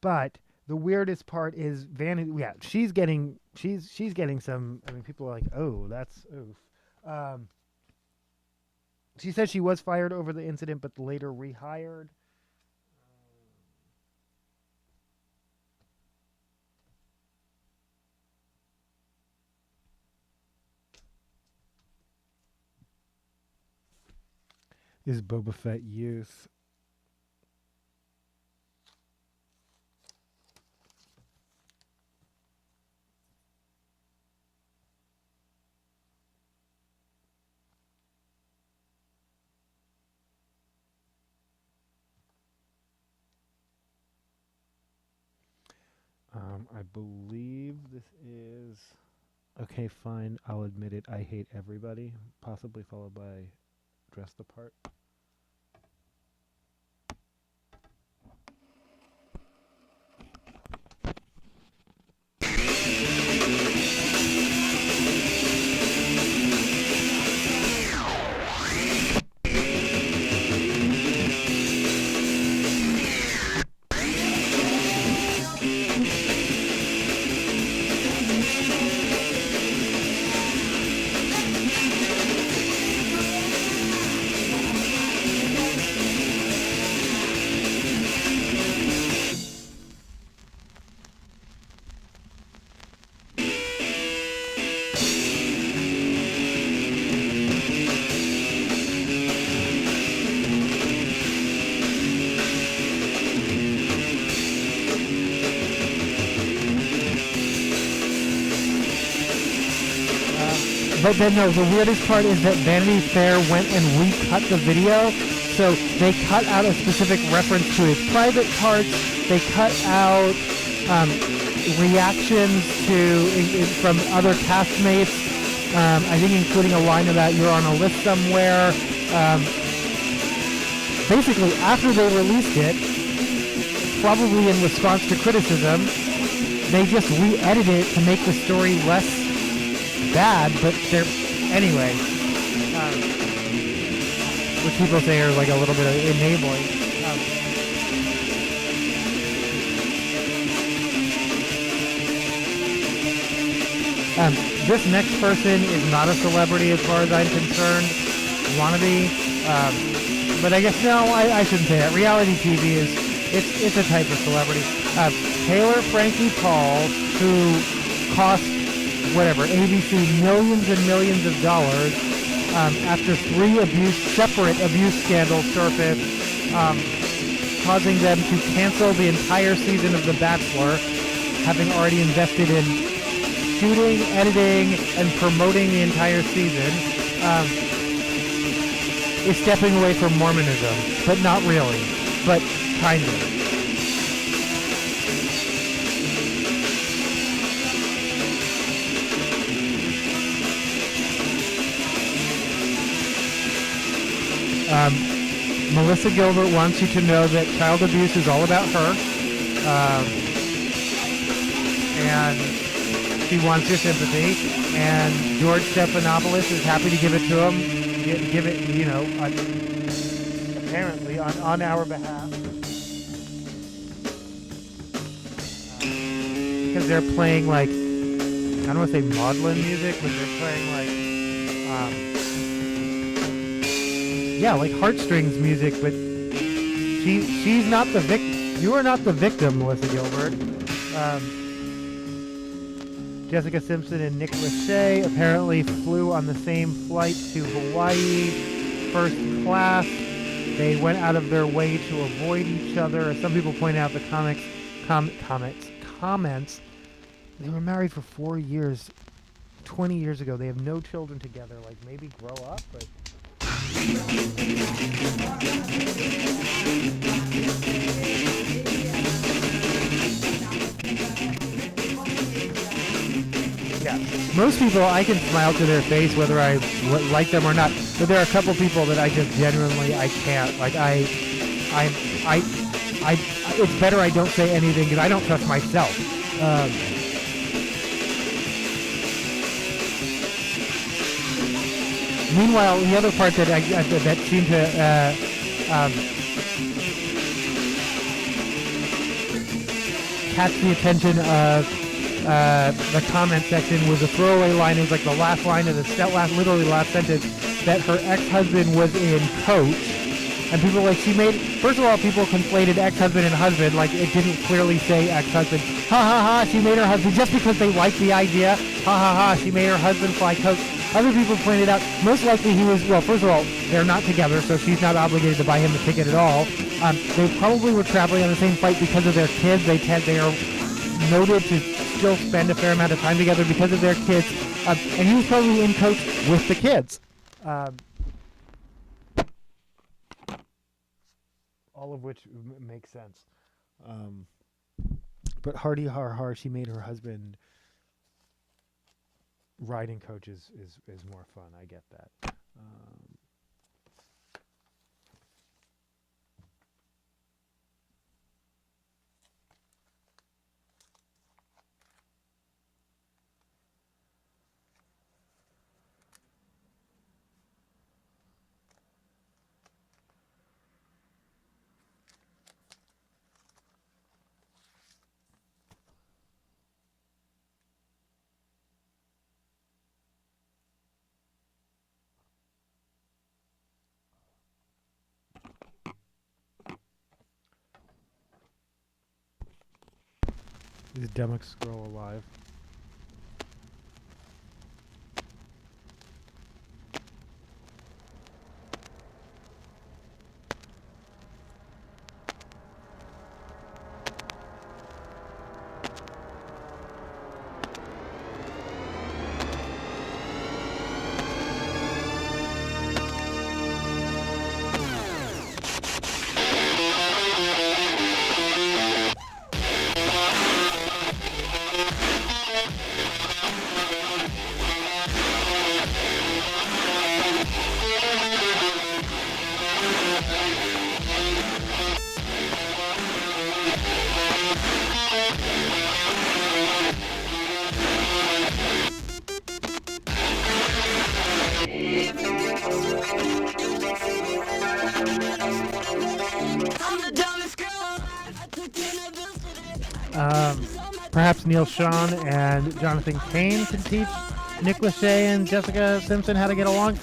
But the weirdest part is Vanity. Yeah, she's getting some. I mean, people are like, "Oh, that's oof." She said she was fired over the incident, but later rehired. Is Boba Fett youth? I believe this is... Okay, fine, I'll admit it. I hate everybody. Possibly followed by Dress the Part. But then no, the weirdest part is that Vanity Fair went and recut the video. So they cut out a specific reference to his private parts. They cut out reactions from other castmates. I think including a line about "you're on a list somewhere." Basically, after they released it, probably in response to criticism, they just re-edited it to make the story less bad. But anyway, which people say are like a little bit of enabling. This next person is not a celebrity as far as I'm concerned. Wannabe. But I guess, no, I shouldn't say that. Reality TV it's a type of celebrity. Taylor Frankie Paul, who cost, ABC millions and millions of dollars after 3 separate abuse scandals surfaced, causing them to cancel the entire season of The Bachelor, having already invested in shooting, editing, and promoting the entire season, is stepping away from Mormonism. But not really. But kind of. Melissa Gilbert wants you to know that child abuse is all about her. And she wants your sympathy. And George Stephanopoulos is happy to give it to him. Give it, apparently on our behalf. Because they're playing like, I don't want to say maudlin music, but they're playing like heartstrings music, but she's not the victim. You are not the victim, Melissa Gilbert. Jessica Simpson and Nick Lachey apparently flew on the same flight to Hawaii, first class. They went out of their way to avoid each other. As some people point out, the comments. They were married for 4 years, 20 years ago. They have no children together. Like, maybe grow up, but... Yeah, most people I can smile to their face whether I like them or not, but there are a couple people that I just genuinely I can't. Like it's better I don't say anything because I don't trust myself. Meanwhile, the other part that that seemed to catch the attention of the comment section was a throwaway line. It was like the last line of the literally last sentence, that her ex-husband was in Coach. And people first of all, people conflated ex-husband and husband, like it didn't clearly say ex-husband. Ha ha ha, she made her husband, just because they liked the idea, ha ha ha, she made her husband fly Coach. Other people pointed out, most likely he was, well, first of all, they're not together, so she's not obligated to buy him a ticket at all. They probably were traveling on the same flight because of their kids. They are noted to still spend a fair amount of time together because of their kids. And he was probably in Coach with the kids. All of which makes sense. But hardy har har, she made her husband riding Coach is more fun. I get that. Is Demic Scroll alive? perhaps Neil Sean and Jonathan Cain can teach Nick Lachey and Jessica Simpson how to get along.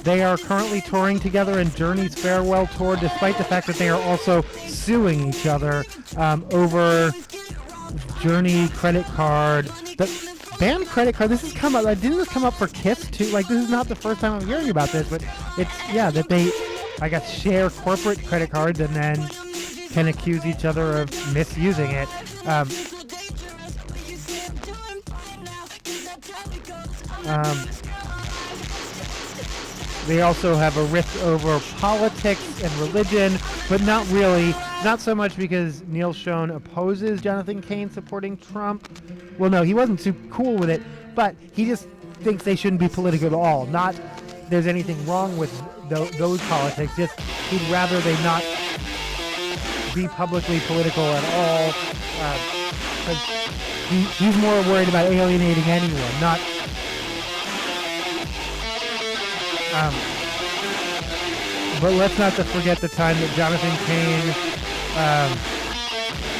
They are currently touring together in Journey's farewell tour, despite the fact that they are also suing each other over Journey credit card. The band credit card. This has come up. Didn't this come up for Kiss too? Like, this is not the first time I'm hearing about this, but it's that they, I guess, share corporate credit cards and then can accuse each other of misusing it. They also have a rift over politics and religion, but not really. Not so much because Neil Schon opposes Jonathan Cain supporting Trump. Well, no, he wasn't too cool with it, but he just thinks they shouldn't be political at all. Not there's anything wrong with those politics, just he'd rather they not be publicly political at all. Because he's more worried about alienating anyone, not... but let's not forget the time that Jonathan Cain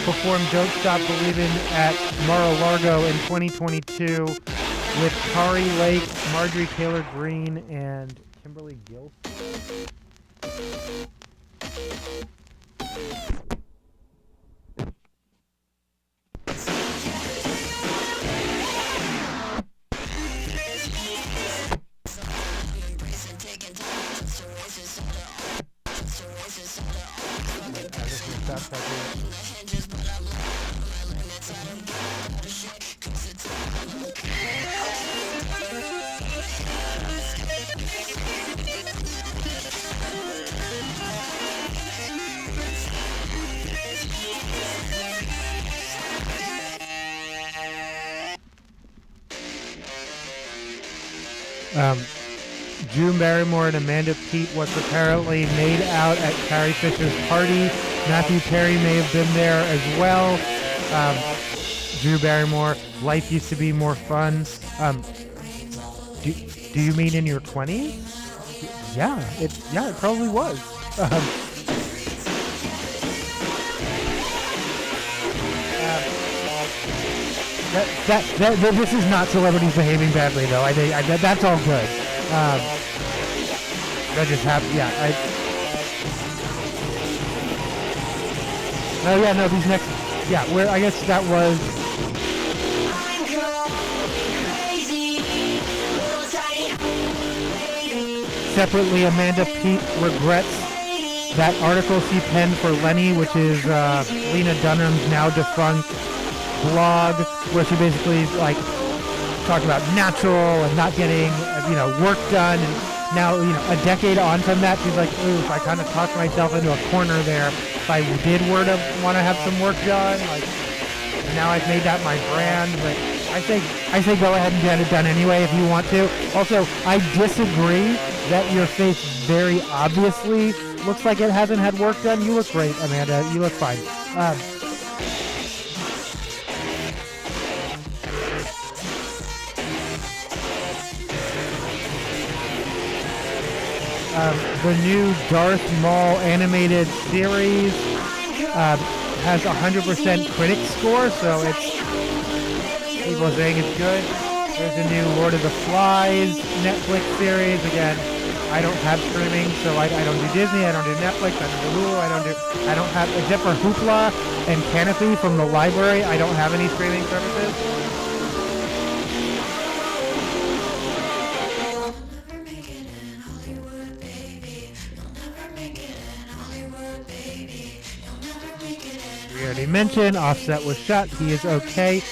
performed Don't Stop Believin' at Mar-a-Lago in 2022 with Kari Lake, Marjorie Taylor Greene, and Kimberly Guilford. Drew Barrymore and Amanda Peet was apparently made out at Carrie Fisher's party. Matthew Perry may have been there as well. Drew Barrymore, life used to be more fun. Do you mean in your 20s? Yeah, it probably was. This is not celebrities behaving badly, though. I think that's all good. That just happened. Yeah. Oh yeah, no. These next. Yeah. Where I guess that was. Separately, Amanda Peet regrets that article she penned for Lenny, which is Lena Dunham's now defunct blog, where she basically talked about natural and not getting work done, and now a decade on from that, she's like, ooh, I kind of talked myself into a corner there. If I did want to have some work done, and now I've made that my brand, but I say go ahead and get it done anyway if you want to. Also, I disagree that your face very obviously looks like it hasn't had work done. You look great, Amanda. You look fine. The new Darth Maul animated series has 100% critic score, so people are saying it's good. There's a new Lord of the Flies Netflix series. Again, I don't have streaming, so I don't do Disney, I don't do Netflix, I don't do Hulu, I don't have, except for Hoopla and Canopy from the library, I don't have any streaming services. We already mentioned Offset was shot. He is okay.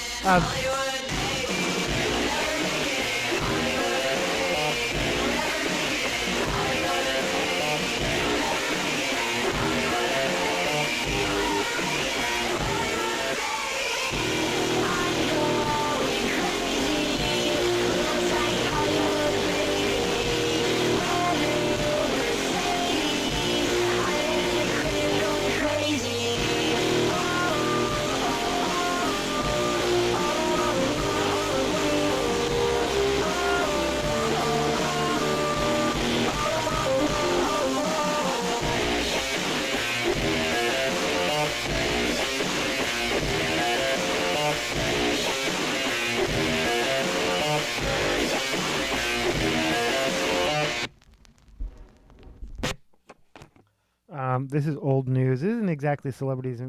This is old news. This isn't exactly celebrities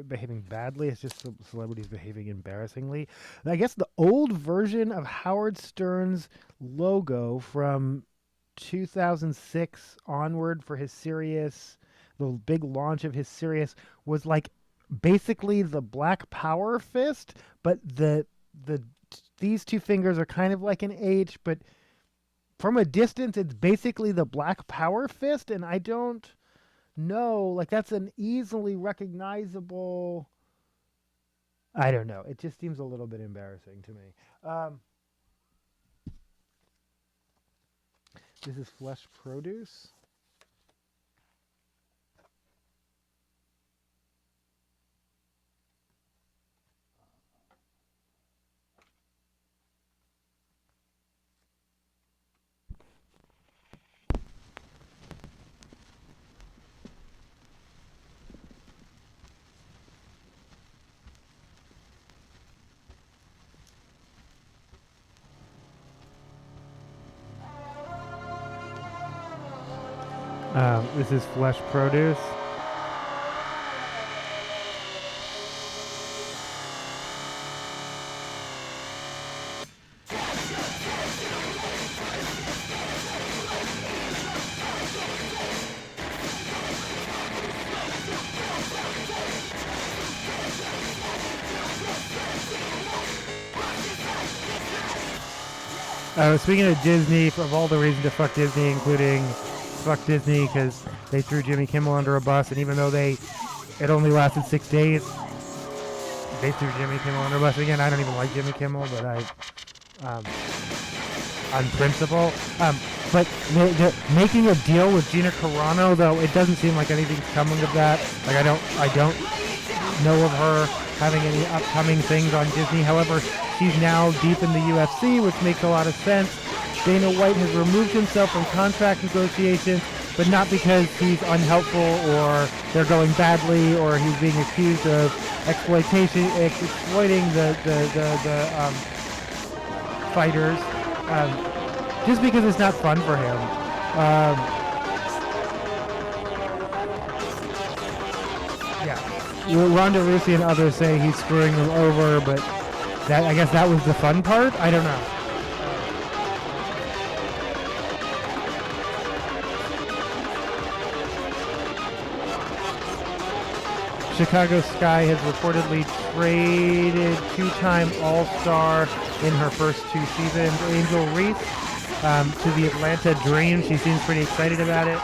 behaving badly. It's just celebrities behaving embarrassingly. I guess the old version of Howard Stern's logo from 2006 onward for his Sirius, the big launch of his Sirius, was like basically the Black Power fist, but these two fingers are kind of like an H, but from a distance it's basically the Black Power fist, and I don't know, like that's an easily recognizable, I don't know, it just seems a little bit embarrassing to me. This is Flesh Produce. This is Flesh Produce. Speaking of Disney, of all the reasons to fuck Disney, including fuck Disney because they threw Jimmy Kimmel under a bus, and even though it only lasted 6 days, they threw Jimmy Kimmel under a bus. Again, I don't even like Jimmy Kimmel, but on principle. But they're making a deal with Gina Carano, though it doesn't seem like anything's coming of that. Like I don't know of her having any upcoming things on Disney. However, she's now deep in the UFC, which makes a lot of sense. Dana White has removed himself from contract negotiations, but not because he's unhelpful or they're going badly or he's being accused of exploiting the fighters. Just because it's not fun for him. Ronda Rousey and others say he's screwing them over, but I guess that was the fun part? I don't know. Chicago Sky has reportedly traded two-time All-Star in her first 2 seasons, Angel Reese, to the Atlanta Dream. She seems pretty excited about it.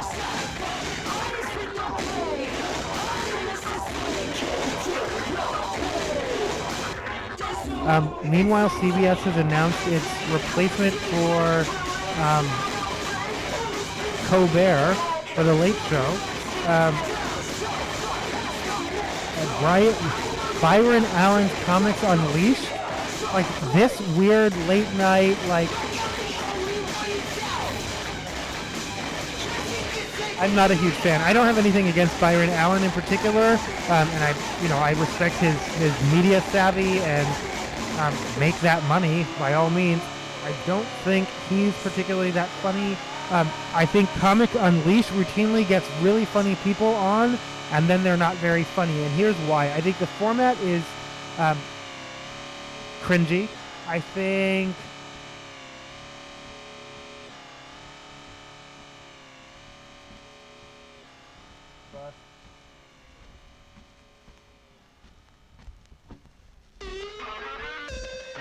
Meanwhile, CBS has announced its replacement for Colbert for The Late Show. Byron Allen's Comics Unleashed. Like this weird late night, like I'm not a huge fan. I don't have anything against Byron Allen in particular, and I respect his media savvy and make that money by all means. I don't think he's particularly that funny. I think Comic Unleashed routinely gets really funny people on, and then they're not very funny. And here's why. I think the format is cringy. I think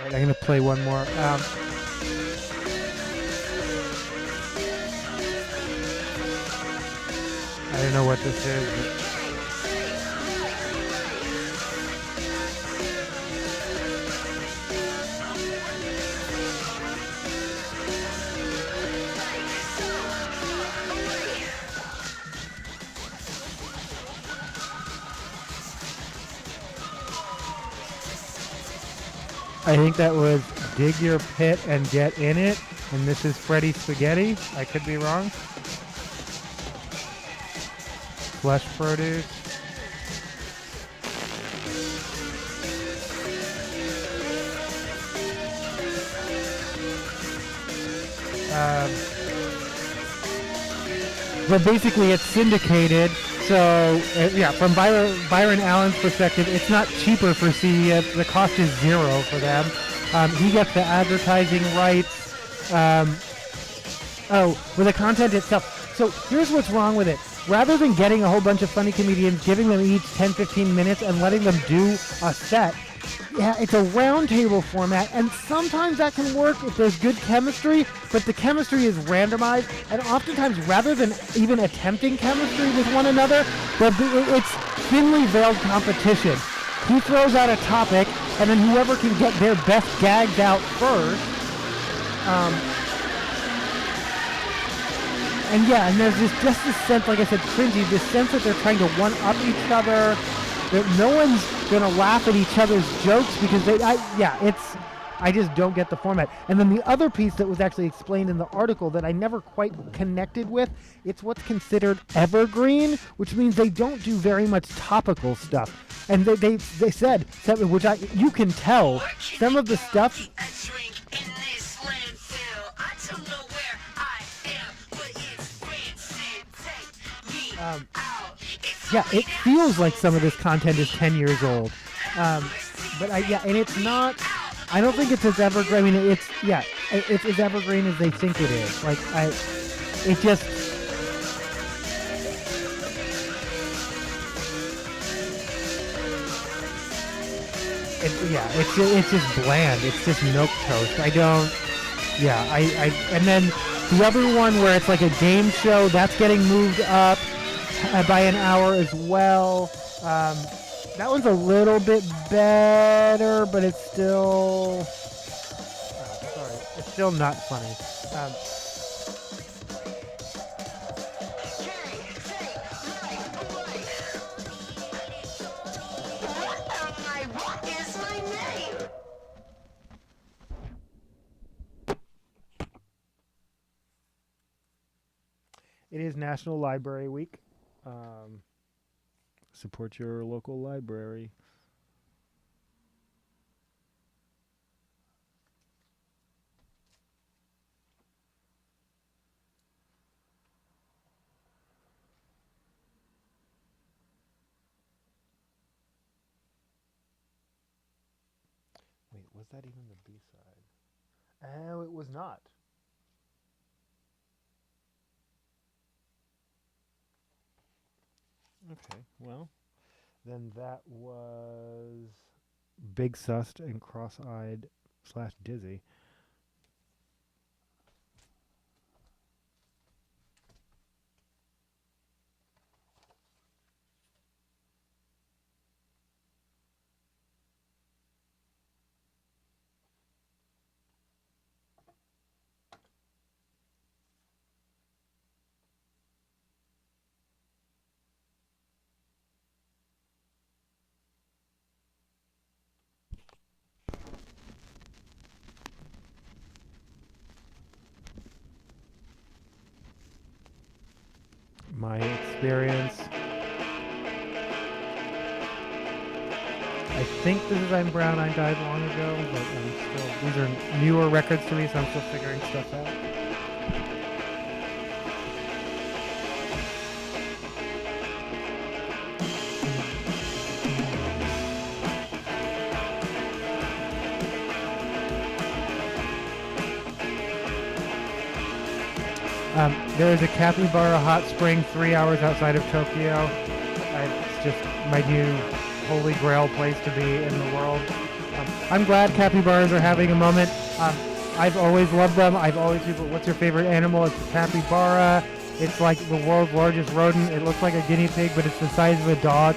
I'm going to play one more. I don't know what this is. I think that was Dig Your Pit and Get In It, and this is Freddy Spaghetti. I could be wrong. Flesh Produce. But basically it's syndicated, So yeah, from Byron Allen's perspective, it's not cheaper for CEF. The cost is zero for them. He gets the advertising rights. For the content itself. So here's what's wrong with it. Rather than getting a whole bunch of funny comedians, giving them each 10-15 minutes and letting them do a set, yeah, it's a roundtable format, and sometimes that can work if there's good chemistry, but the chemistry is randomized, and oftentimes rather than even attempting chemistry with one another, it's thinly veiled competition. He throws out a topic, and then whoever can get their best gags out first, and there's just this sense, like I said, cringy, this sense that they're trying to one-up each other, that no one's going to laugh at each other's jokes because I just don't get the format. And then the other piece that was actually explained in the article that I never quite connected with, it's what's considered evergreen, which means they don't do very much topical stuff. And they said, which you can tell, some of the stuff... it feels like some of this content is 10 years old. And it's not... I don't think it's as evergreen. I mean, it's as evergreen as they think it is. Like, it just... It's just bland. It's just milquetoast. And then the other one where it's like a game show, that's getting moved up by an hour as well. That one's a little bit better, but it's still... it's still not funny. It is National Library Week. Support your local library. Wait, was that even the B-side? Oh, it was not. Okay, well, then that was Big Sussed and Cross-Eyed / Dizzy. My experience. I think this is I'm Brown, I Died Long Ago, but these are newer records to me, so I'm still figuring stuff out. There is a capybara hot spring 3 hours outside of Tokyo. It's just my new holy grail place to be in the world. I'm glad capybaras are having a moment. I've always loved them. I've always people, what's your favorite animal? It's a capybara. It's like the world's largest rodent. It looks like a guinea pig, but it's the size of a dog.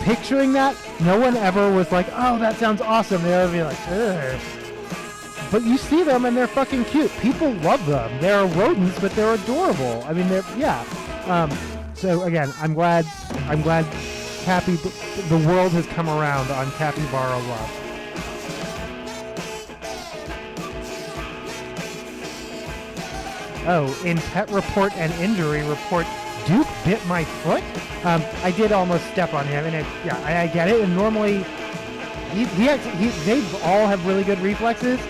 Picturing that, no one ever was like, oh, that sounds awesome. They would be like, ugh. But you see them and they're fucking cute. People love them. They're rodents, but they're adorable. I mean, so again, I'm glad the world has come around on capybara love. Oh, in Pet Report and Injury Report, Duke bit my foot. I did almost step on him, and I get it. And normally, they all have really good reflexes.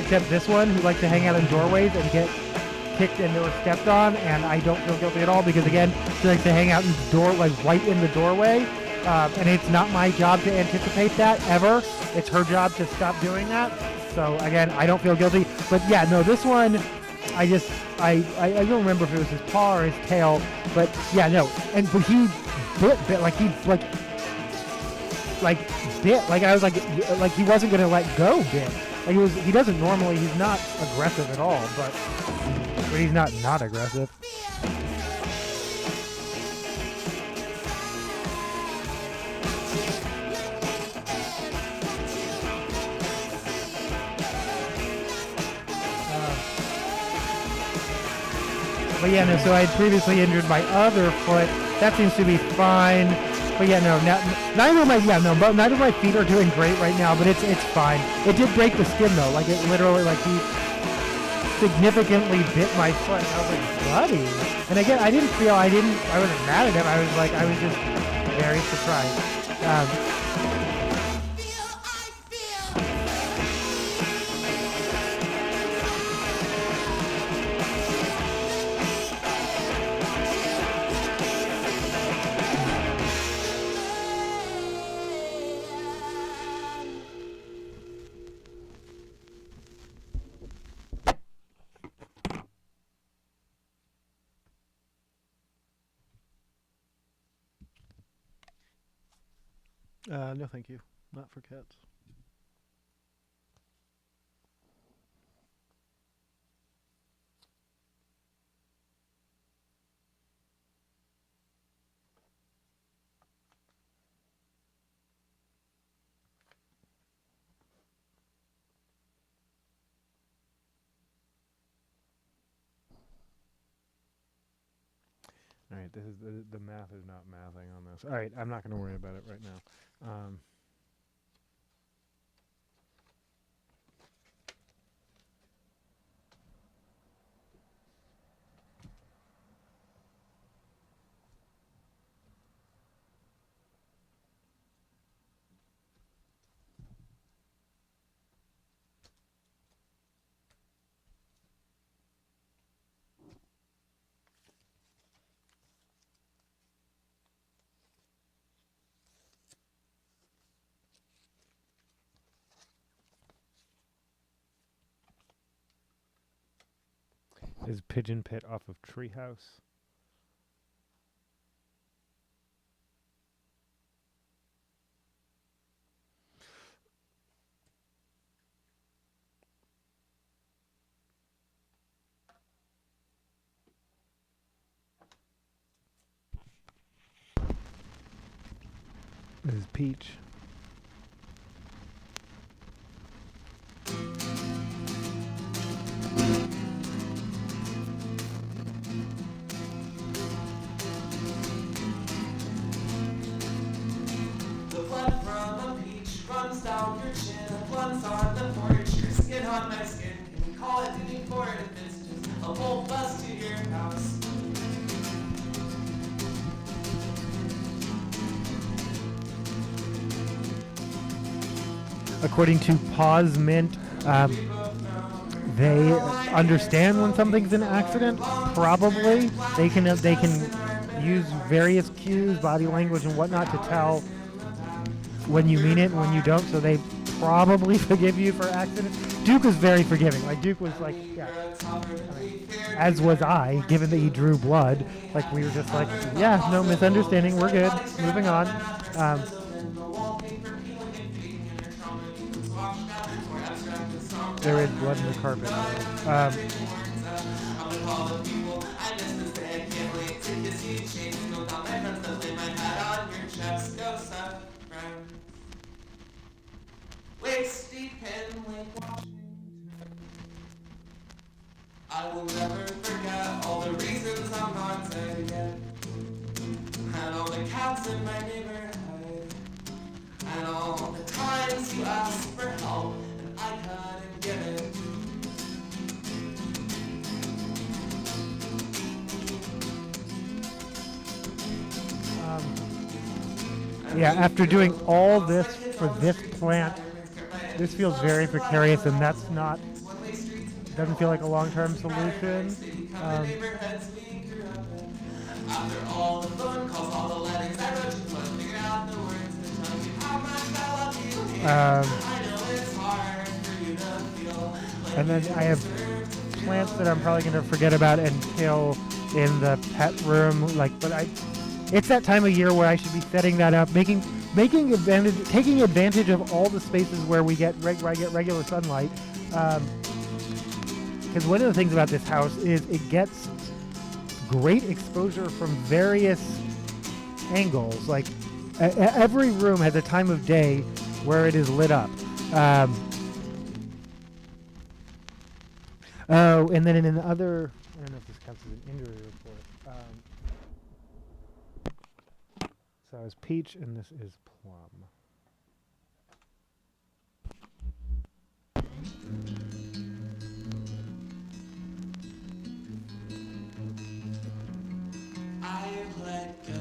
Except this one, who likes to hang out in doorways and get kicked and or stepped on, and I don't feel guilty at all because again, she likes to hang out in the door, like right in the doorway, and it's not my job to anticipate that ever. It's her job to stop doing that. So again, I don't feel guilty. But yeah, no, this one, I don't remember if it was his paw or his tail, but yeah, no, but he bit like bit, like I was like he wasn't gonna let go bit. Like he doesn't normally, he's not aggressive at all, but he's not aggressive. But yeah, no, so I had previously injured my other foot. That seems to be fine. But yeah, no, neither of my feet are doing great right now, but it's fine. It did break the skin though, like it literally, like he significantly bit my foot. And I was like, buddy. And again, I wasn't mad at him. I was just very surprised. No, thank you. Not for cats. All right, this is the math is not mathing on this. All right, I'm not going to worry about it right now. Is Pigeon Pit off of Treehouse? This is Peach. Down your chin, once on the porch, your skin on my skin. Can we call it digging for it if it's just a whole bus to your house? According to Pause Mint, they understand when something's an accident. Probably they can use various cues, body language, and whatnot to tell when you mean it and when you don't, so they probably forgive you for accidents. Duke was very forgiving. Like Duke was like, yeah, as was I, given that he drew blood. Like we were just like, yeah, no misunderstanding, we're good, moving on. There is blood in the carpet. I will never forget all the reasons I'm not dead yet, and all the cats in my neighborhood, and all the times you asked for help and I couldn't give it. Yeah, after doing all this for this plant, this feels very precarious, and that's not doesn't feel like a long-term solution. The neighborhoods we grew up in. After all the phone calls, all the letters I wrote you, plus figured out the words to tell you how much I love you here. I know it's hard for you to feel like And then I have plants that I'm probably going to forget about and kill in the pet room. It's that time of year where I should be setting that up, taking advantage of all the spaces where where I get regular sunlight. Because one of the things about this house is it gets great exposure from various angles. Like every room has a time of day where it is lit up. And then in another, I don't know if this counts as an injury report. So it's Peach and this is Plum. I've let go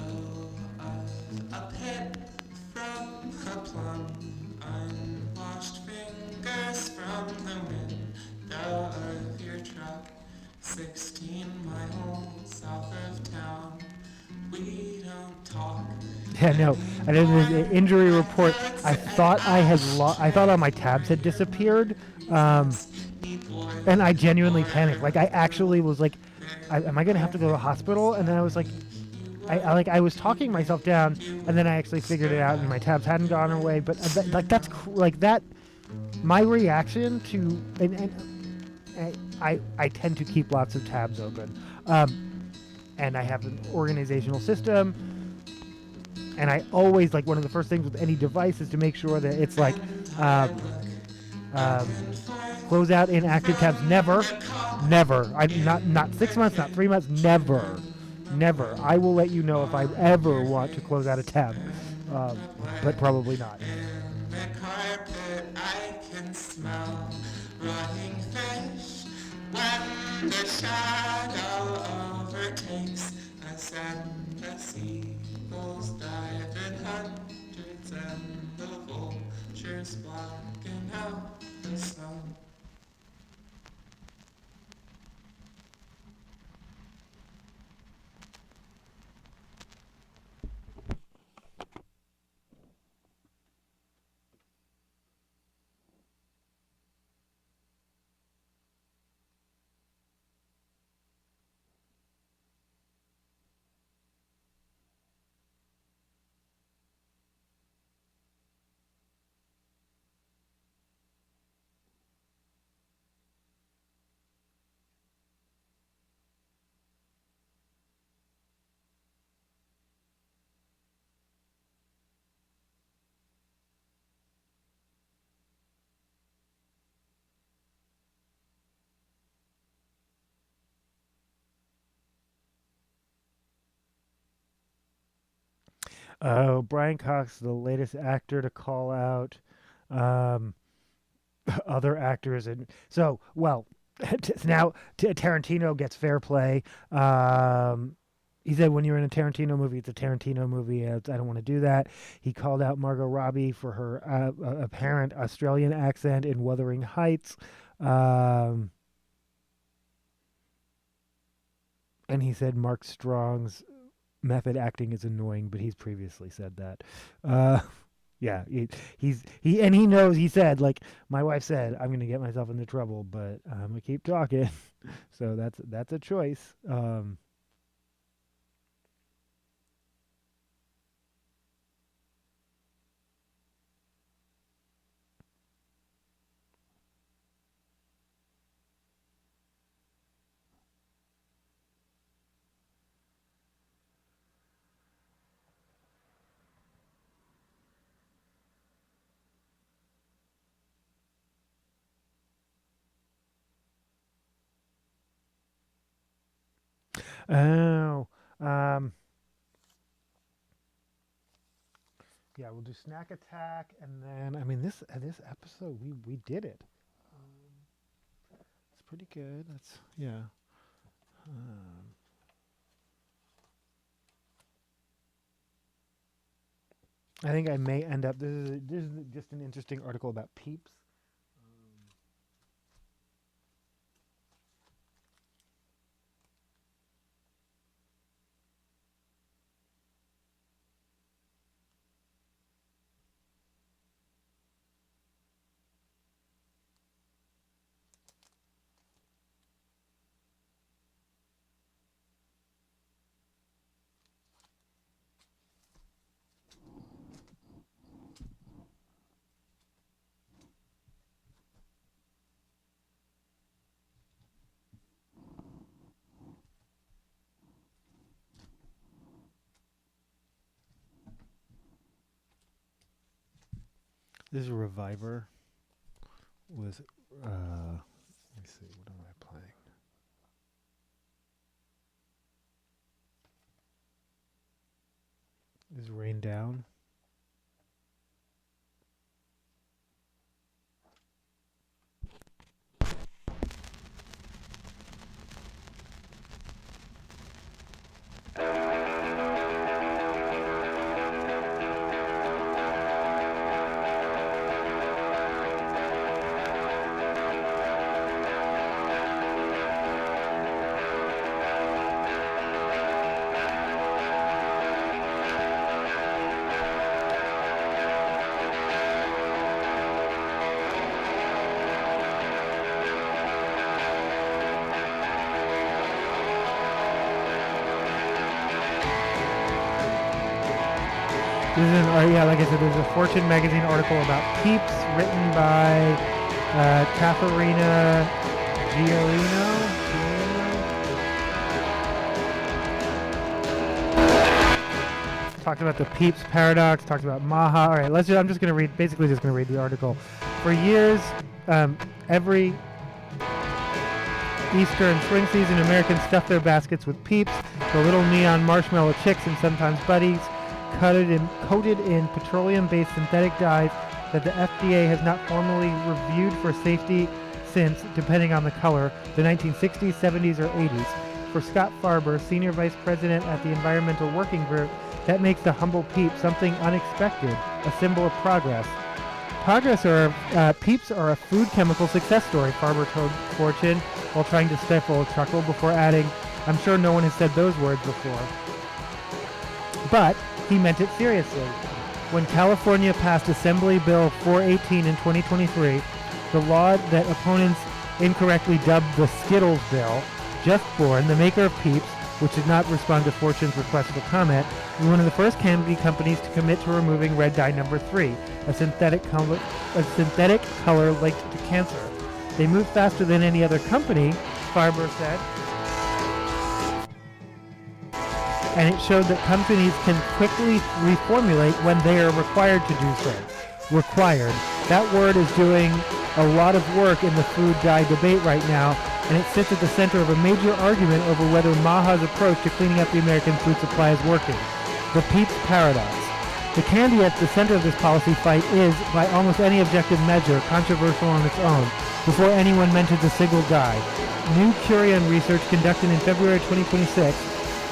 of a pit from a plum, unwashed fingers from the window of your truck, 16 miles south of town. We don't talk. Yeah, no. And in the injury report, I thought I thought all my tabs had disappeared, and I genuinely panicked. Like I actually was like, am I gonna have to go to the hospital? And then I was like, I was talking myself down, and then I actually figured it out, and my tabs hadn't gone away. But that. My reaction to and I tend to keep lots of tabs open, and I have an organizational system. And I always, like, one of the first things with any device is to make sure that it's like close out inactive tabs. Never. Not 6 months, not 3 months. Never. I will let you know if I ever want to close out a tab, but probably not. In the carpet I can smell rotting fish when the shadow overtakes us and the seagulls dive in hundreds and the vultures blocking out the sun. Brian Cox, the latest actor to call out other actors, and so now Tarantino gets fair play. He said when you're in a Tarantino movie, it's a Tarantino movie. I don't want to do that. He called out Margot Robbie for her apparent Australian accent in Wuthering Heights. And he said Mark Strong's method acting is annoying, but he's previously said that. Yeah, he knows. He said, like, my wife said, I'm gonna get myself into trouble, but I'm gonna keep talking. So that's a choice. Oh, yeah, we'll do snack attack, and then I mean this episode we did it. It's pretty good. That's yeah. I think I may end up. This is just an interesting article about Peeps. This Reviver was, let me see, what am I playing? Is Rain Down? This is yeah, like I said, there's a Fortune magazine article about Peeps written by Katharina Giolino. Talked about the Peeps paradox, talked about Maha. All right, I'm just going to read, basically just going to read the article. For years, every Easter and spring season, Americans stuff their baskets with Peeps, the little neon marshmallow chicks and sometimes buddies, coated in petroleum-based synthetic dyes that the FDA has not formally reviewed for safety since, depending on the color, the 1960s, 70s, or 80s. For Scott Farber, Senior Vice President at the Environmental Working Group, that makes the humble Peep something unexpected, a symbol of progress. Peeps are a food chemical success story, Farber told Fortune, while trying to stifle a chuckle before adding, I'm sure no one has said those words before. But he meant it seriously. When California passed Assembly Bill 418 in 2023, the law that opponents incorrectly dubbed the Skittles Bill, Just Born, the maker of Peeps, which did not respond to Fortune's request for comment, was one of the first candy companies to commit to removing red dye number 3, a synthetic color linked to cancer. They moved faster than any other company, Farber said, and it showed that companies can quickly reformulate when they are required to do so. Required. That word is doing a lot of work in the food dye debate right now, and it sits at the center of a major argument over whether Maha's approach to cleaning up the American food supply is working. The Peeps paradox. The candy at the center of this policy fight is, by almost any objective measure, controversial on its own, before anyone mentions a single dye. New Curion research conducted in February 2026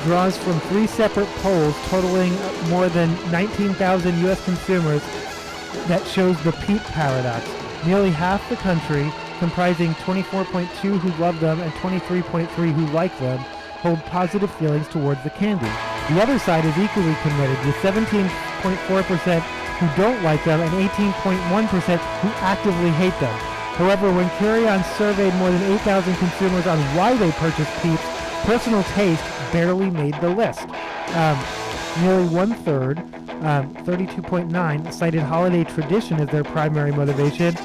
draws from 3 separate polls totaling more than 19,000 U.S. consumers that shows the Peep paradox. Nearly half the country, comprising 24.2 who love them and 23.3 who like them, hold positive feelings towards the candy. The other side is equally committed, with 17.4% who don't like them and 18.1% who actively hate them. However, when Curion surveyed more than 8,000 consumers on why they purchased Peeps, personal taste barely made the list. Nearly 1/3, 32.9, cited holiday tradition as their primary motivation.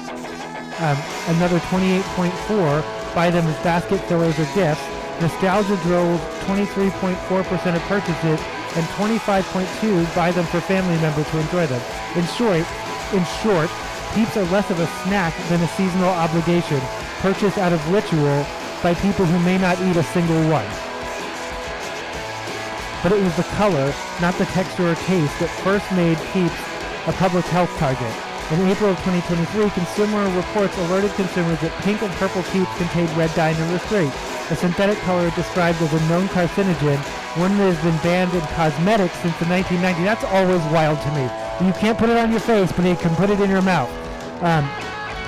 Another 28.4 buy them as basket fillers or gifts. Nostalgia drove 23.4% of purchases, and 25.2 buy them for family members to enjoy them. In short, Peeps are less of a snack than a seasonal obligation, purchased out of ritual by people who may not eat a single one. But it was the color, not the texture or taste, that first made Peeps a public health target. In April of 2023, Consumer Reports alerted consumers that pink and purple Peeps contained red dye number 3, a synthetic color described as a known carcinogen, one that has been banned in cosmetics since the 1990s. That's always wild to me. You can't put it on your face, but you can put it in your mouth.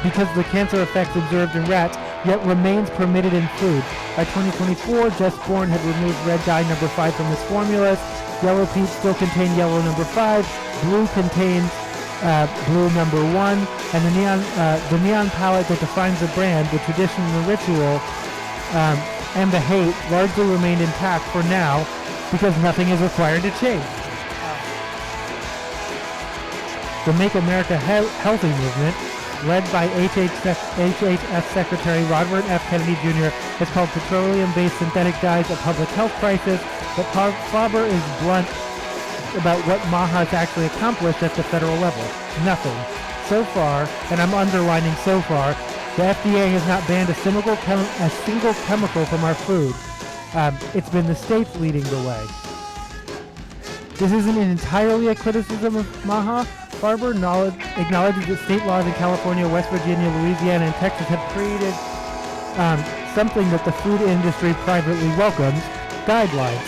Because of the cancer effects observed in rats, yet remains permitted in food. By 2024, Just Born had removed red dye number 5 from its formulas. Yellow Peeps still contain yellow number 5. Blue contains blue number 1. And the neon palette that defines the brand, the tradition and the ritual, and the hate largely remained intact for now because nothing is required to change. The Make America Healthy movement, led by HHS Secretary Robert F. Kennedy Jr., has called petroleum-based synthetic dyes a public health crisis, but Farber is blunt about what Maha has actually accomplished at the federal level. Nothing. so far, and I'm underlining so far, the FDA has not banned a single chemical from our food. It's been the states leading the way. This isn't entirely a criticism of Maha. Barber acknowledges that state laws in California, West Virginia, Louisiana, and Texas have created something that the food industry privately welcomes, guidelines.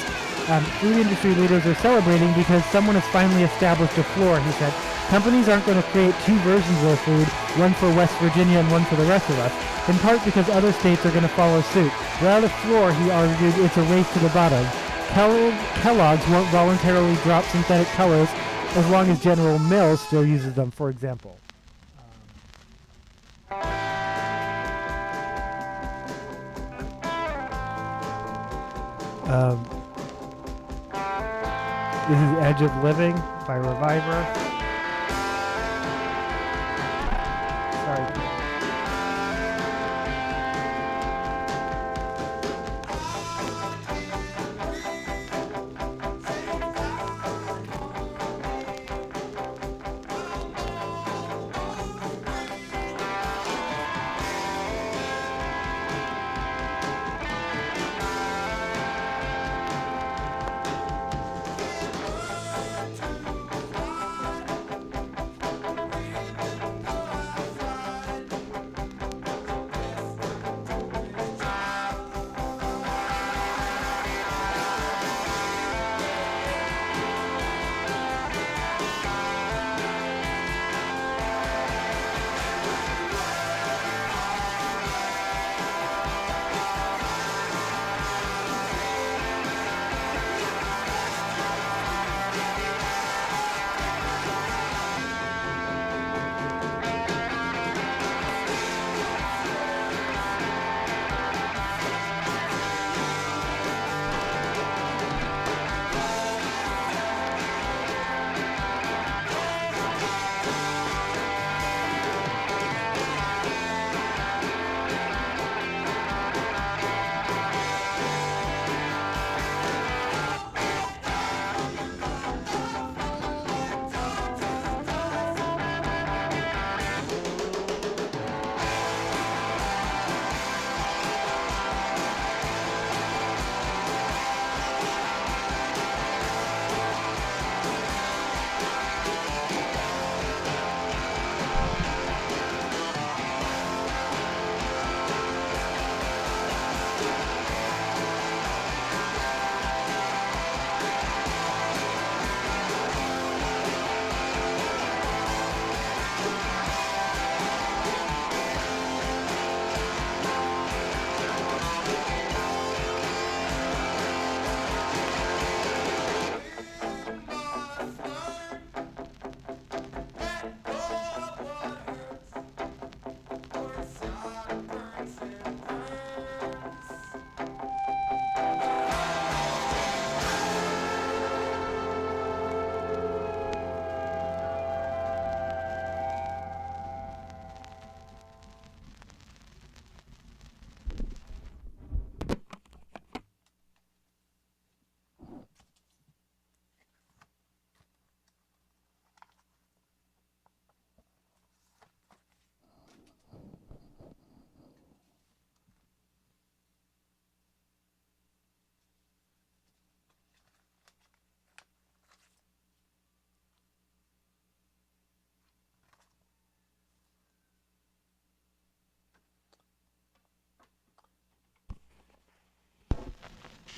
Food industry leaders are celebrating because someone has finally established a floor, he said. Companies aren't going to create two versions of food, one for West Virginia and one for the rest of us, in part because other states are going to follow suit. Without a floor, he argued, it's a race to the bottom. Kellogg's won't voluntarily drop synthetic colors as long as General Mills still uses them, for example. This is Edge of Living by Reviver. Sorry.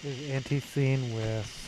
This is Anti-Scene with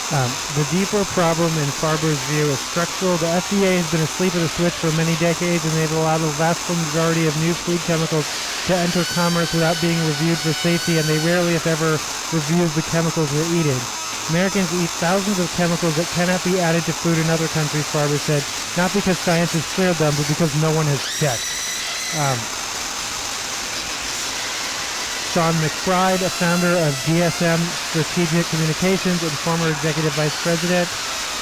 The deeper problem in Farber's view is structural. The FDA has been asleep at the switch for many decades, and they've allowed a vast majority of new food chemicals to enter commerce without being reviewed for safety, and they rarely, if ever, review the chemicals we're eating. Americans eat thousands of chemicals that cannot be added to food in other countries, Farber said, not because science has cleared them, but because no one has checked. Sean McBride, a founder of DSM Strategic Communications and former executive vice president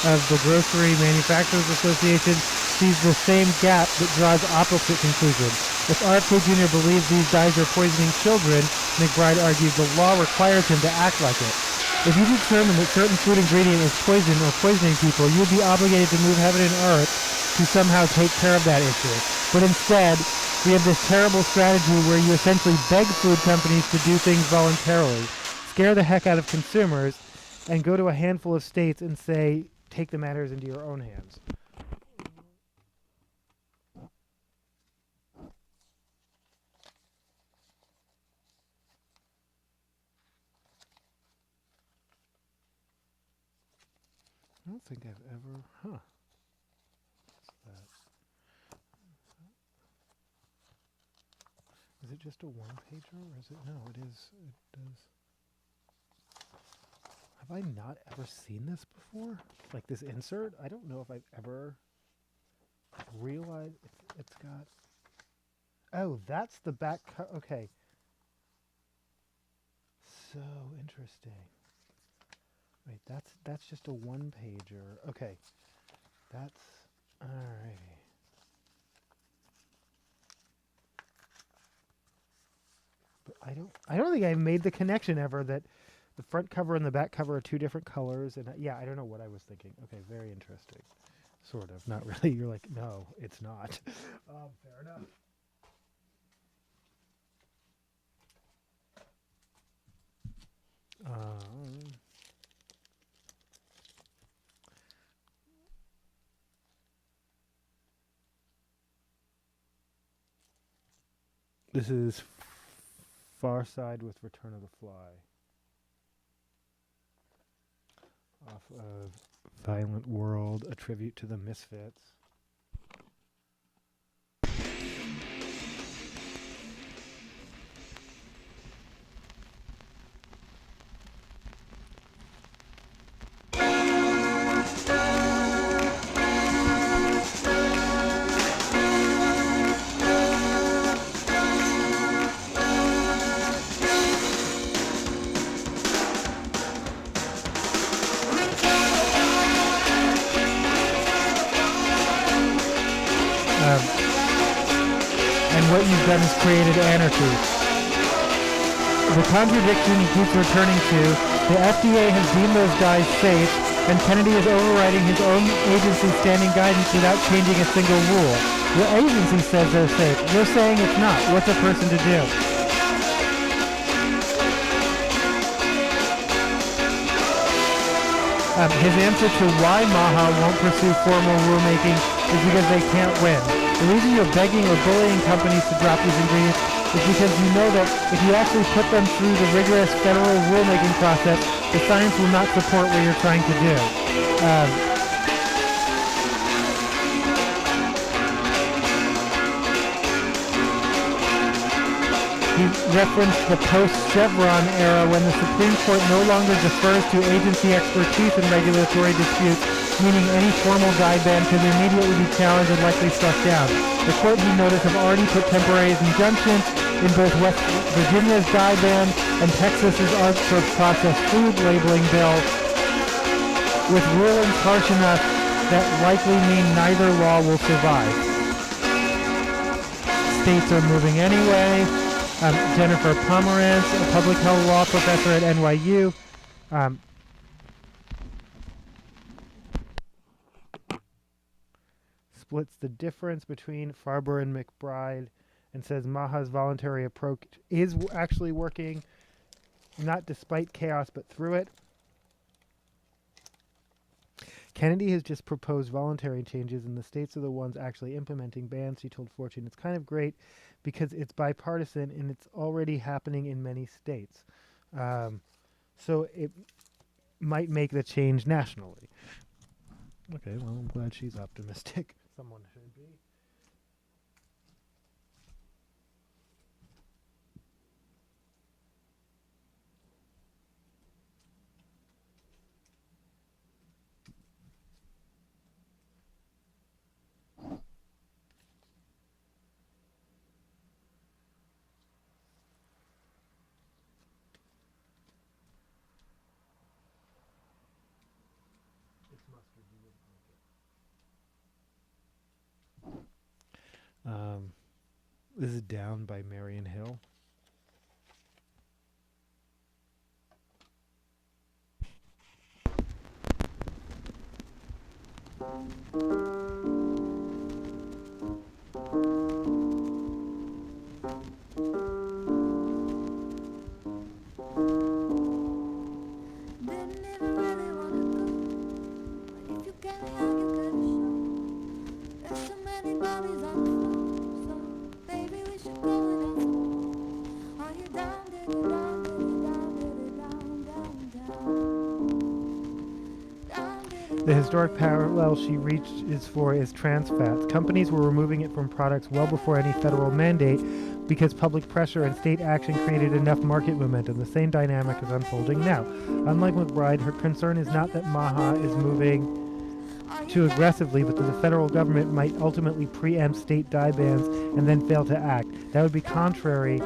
of the Grocery Manufacturers Association, sees the same gap but draws opposite conclusion. If RFK Jr. believes these dyes are poisoning children, McBride argues the law requires him to act like it. If you determine that certain food ingredient is poison or poisoning people, you'd be obligated to move heaven and earth to somehow take care of that issue. But instead, we have this terrible strategy where you essentially beg food companies to do things voluntarily, scare the heck out of consumers, and go to a handful of states and say, take the matters into your own hands. I don't think I've ever, What's that? Is it just a one-pager, or is it? No, it is. It does. Have I not ever seen this before? Like this insert? I don't know if I've ever realized it's got. Oh, that's the back. Okay. So interesting. Wait, that's just a one-pager. Okay, that's alrighty. But I don't think I've made the connection ever that the front cover and the back cover are two different colors. And yeah, I don't know what I was thinking. Okay, very interesting. Sort of, not really. You're like, no, it's not. Fair enough. This is Far Side with Return of the Fly. Off of Violent World, a tribute to the Misfits. And what you've done is created anarchy. The contradiction he keeps returning to, the FDA has deemed those dyes safe, and Kennedy is overriding his own agency's standing guidance without changing a single rule. The agency says they're safe. You're saying it's not. What's a person to do? His answer to why MAHA won't pursue formal rulemaking is because they can't win. The reason you're begging or bullying companies to drop these ingredients is because you know that if you actually put them through the rigorous federal rulemaking process, the science will not support what you're trying to do. He referenced the post-Chevron era when the Supreme Court no longer defers to agency expertise in regulatory disputes, meaning any formal guide ban could immediately be challenged and likely struck down. The court, he noticed, have already put temporary injunctions in both West Virginia's guide ban and Texas's ultra-processed food labeling bill, with rulings harsh enough that likely mean neither law will survive. States are moving anyway. Jennifer Pomerantz, a public health law professor at NYU. Splits the difference between Farber and McBride and says MAHA's voluntary approach is actually working, not despite chaos, but through it. Kennedy has just proposed voluntary changes, and the states are the ones actually implementing bans, she told Fortune. It's kind of great because it's bipartisan, and it's already happening in many states. So might make the change nationally. Okay, well, I'm glad she's optimistic. Someone should be. This is Down by Marion Hill. The historic parallel she reached is trans fats. Companies were removing it from products well before any federal mandate because public pressure and state action created enough market momentum. The same dynamic is unfolding now. Unlike McBride, her concern is not that MAHA is moving too aggressively, but that the federal government might ultimately preempt state dye bans and then fail to act. That would be contrary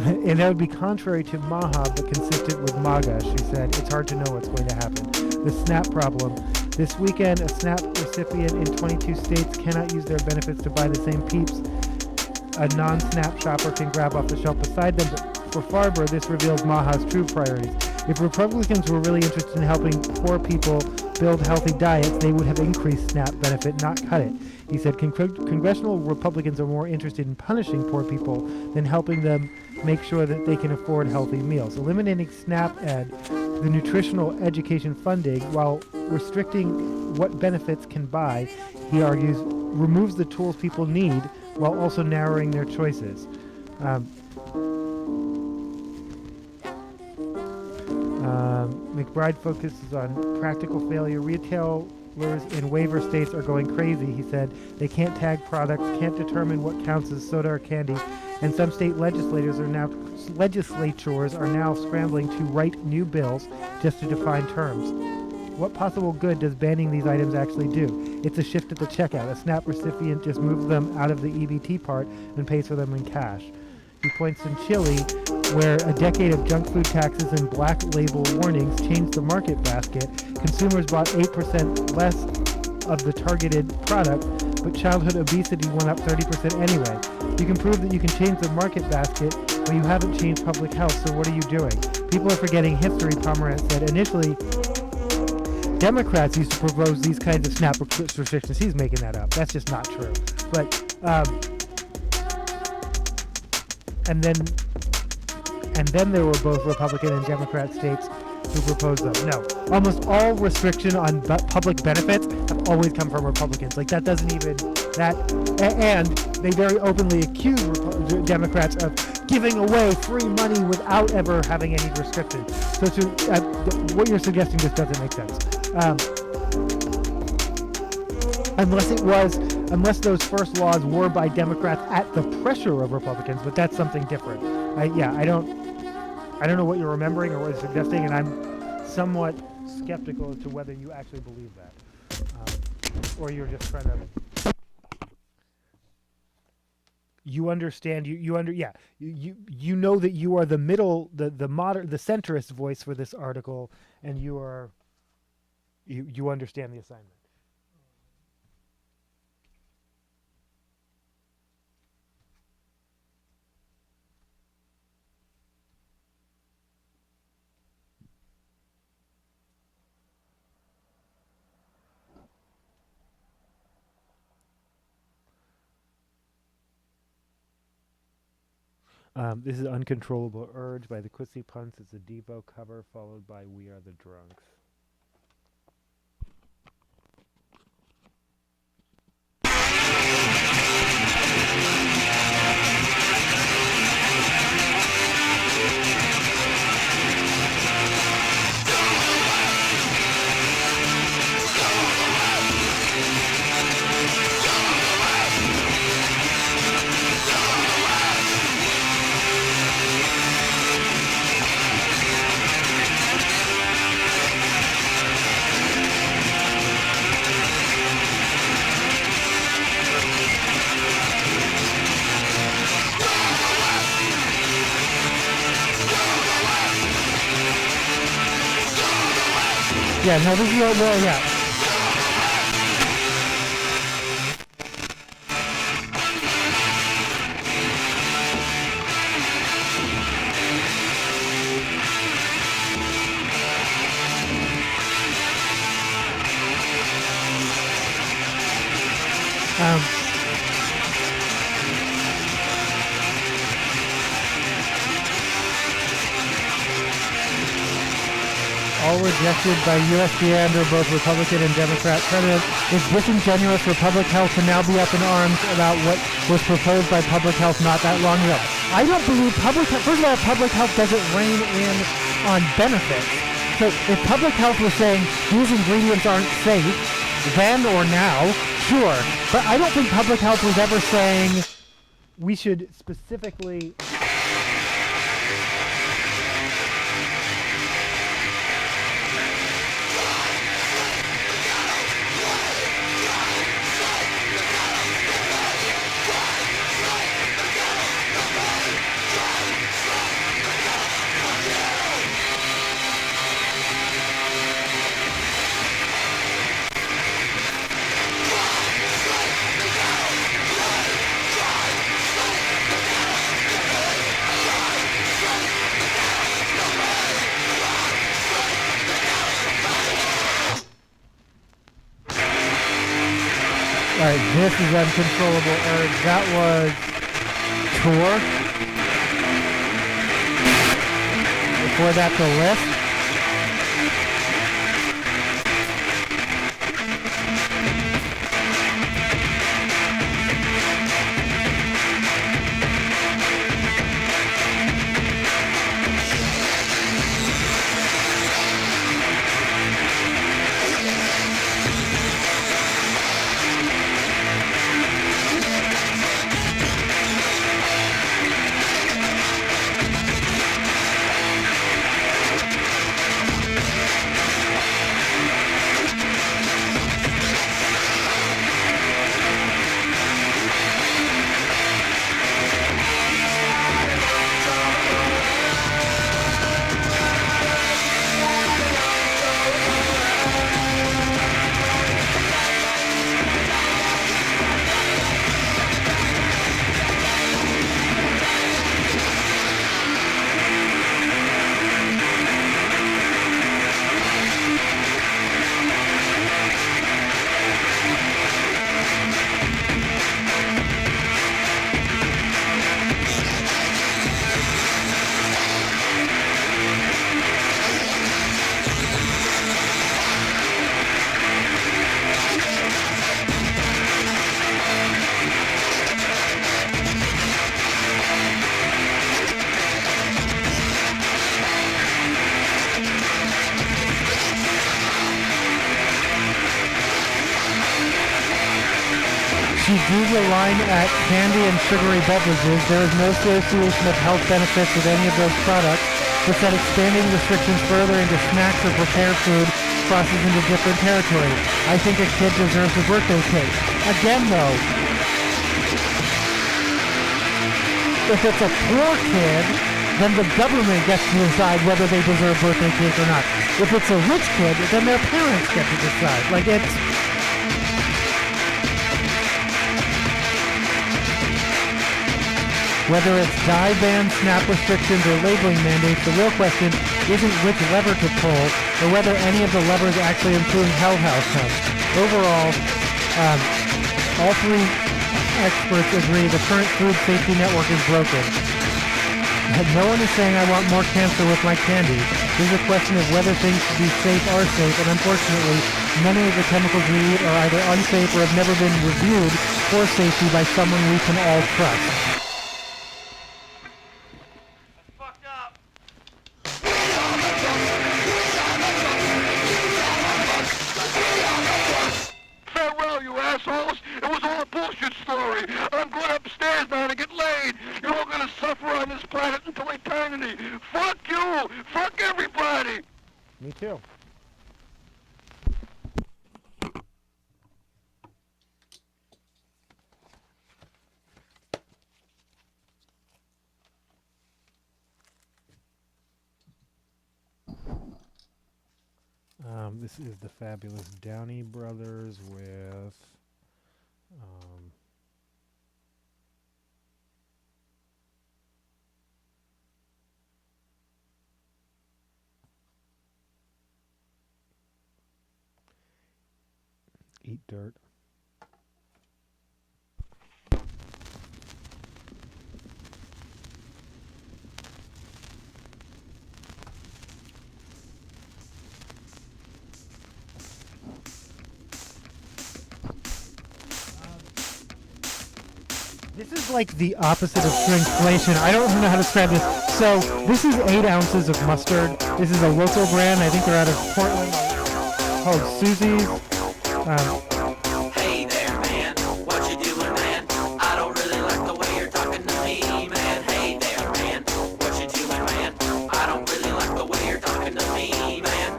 and that would be contrary to MAHA, but consistent with MAGA, she said. It's hard to know what's going to happen. The SNAP problem. This weekend, a SNAP recipient in 22 states cannot use their benefits to buy the same Peeps a non-SNAP shopper can grab off the shelf beside them. But for Farber, this reveals MAHA's true priorities. If Republicans were really interested in helping poor people build healthy diets, they would have increased SNAP benefit, not cut it. He said congressional Republicans are more interested in punishing poor people than helping them make sure that they can afford healthy meals. Eliminating SNAP Ed, the nutritional education funding, while restricting what benefits can buy, he argues, removes the tools people need while also narrowing their choices. McBride focuses on practical failure. Retailers in waiver states are going crazy, he said. They can't tag products, can't determine what counts as soda or candy, and some state legislatures are now scrambling to write new bills just to define terms. What possible good does banning these items actually do? It's a shift at the checkout. A SNAP recipient just moves them out of the EBT part and pays for them in cash. He points to Chile, where a decade of junk food taxes and black label warnings changed the market basket. Consumers bought 8% less of the targeted product, but childhood obesity went up 30% anyway. You can prove that you can change the market basket, but you haven't changed public health, so what are you doing? People are forgetting history, Pomerantz said. Initially, Democrats used to propose these kinds of SNAP restrictions. He's making that up. That's just not true. But, and then there were both Republican and Democrat states who proposed them. No, almost all restriction on public benefits have always come from Republicans. Like that doesn't even and they very openly accuse Democrats of giving away free money without ever having any restrictions. So what you're suggesting just doesn't make sense. Unless those first laws were by Democrats at the pressure of Republicans, but that's something different. I don't know what you're remembering or what you're suggesting, and I'm somewhat skeptical as to whether you actually believe that, or you're just trying to. You understand? You know that you are the middle, the centrist voice for this article, and you understand the assignment. This is Uncontrollable Urge by the Quincy Punts. It's a Devo cover followed by We Are the Drunks. Yeah, no, this is well, yeah. All rejected by USDA under both Republican and Democrat presidents. It's disingenuous for public health to now be up in arms about what was proposed by public health not that long ago. I don't believe public health, first of all, public health doesn't rein in on benefits. So if public health was saying these ingredients aren't safe, then or now, sure. But I don't think public health was ever saying we should specifically... Alright, this is Uncontrollable Urge. That was Tour. Before that, The List. She drew the line at candy and sugary beverages. There is no association of health benefits with any of those products, but said expanding restrictions further into snacks or prepared food crosses into different territory. I think a kid deserves a birthday cake. Again, though, if it's a poor kid, then the government gets to decide whether they deserve birthday cake or not. If it's a rich kid, then their parents get to decide. Like, it's... Whether it's dye bans, SNAP restrictions, or labeling mandates, the real question isn't which lever to pull, or whether any of the levers actually improve health outcomes. Overall, all three experts agree the current food safety network is broken. No one is saying I want more cancer with my candy. This is a question of whether things should be safe are safe, and unfortunately, many of the chemicals we eat are either unsafe or have never been reviewed for safety by someone we can all trust. Me too. This is the fabulous Downey Brothers with um, Eat Dirt. This is like the opposite of shrinkflation. I don't know how to describe this. So this is 8 ounces of mustard. This is a local brand. I think they're out of Portland, called Susie's. Hey there, man. What you doing, man? I don't really like the way you're talking to me, man. Hey there, man. What you doing, man? I don't really like the way you're talking to me, man.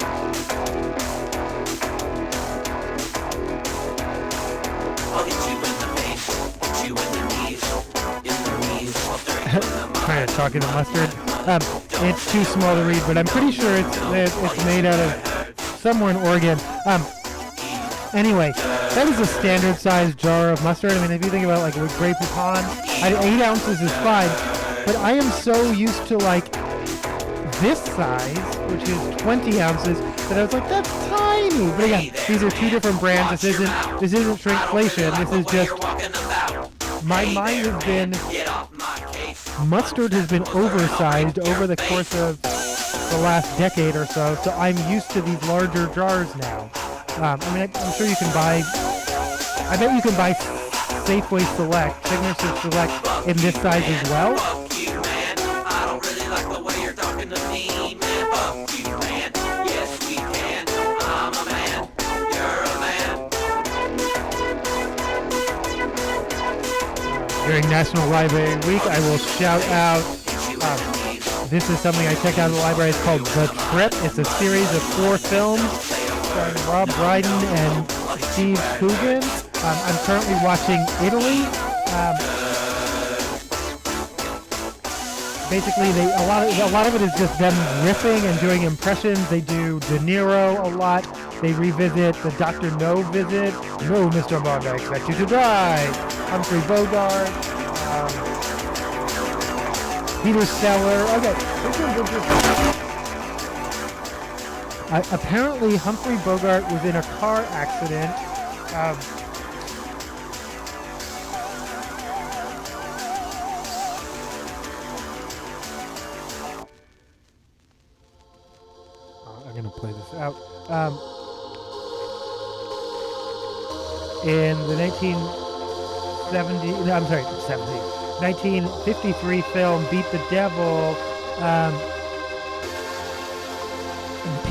I'll hit you in the face, hit you in the knees, I'll throw you in the mud. Trying to talk into mustard. It's too small to read, but I'm pretty sure it's made out of somewhere in Oregon. Anyway, that is a standard sized jar of mustard. I mean, if you think about like with Grey Poupon, 8 ounces is fine, but I am so used to like this size, which is 20 ounces, that I was like, that's tiny. But again, these are 2 different brands. This isn't shrinkflation. This is just, my mind has been, mustard has been oversized over the course of the last decade or so, so I'm used to these larger jars now. I mean, I'm sure you can buy, I bet you can buy Safeway Select, Signature Select in this size as well. Fuck you, man. I don't really like the way you're talking to me, man. Fuck you, man. Yes, we can. I'm a man. You're a man. During National Library Week, I will shout out, this is something I checked out at the library. It's called The Trip. It's a series of 4 films starring Rob Brydon and Steve Coogan. I'm currently watching Italy. Basically, a lot of it is just them riffing and doing impressions. They do De Niro a lot. They revisit the Dr. No visit. No, Mr. Bond, I expect you to die. Humphrey Bogart. Peter Sellers. Okay, this one's interesting. Apparently, Humphrey Bogart was in a car accident. I'm going to play this out. In the 1953 film Beat the Devil,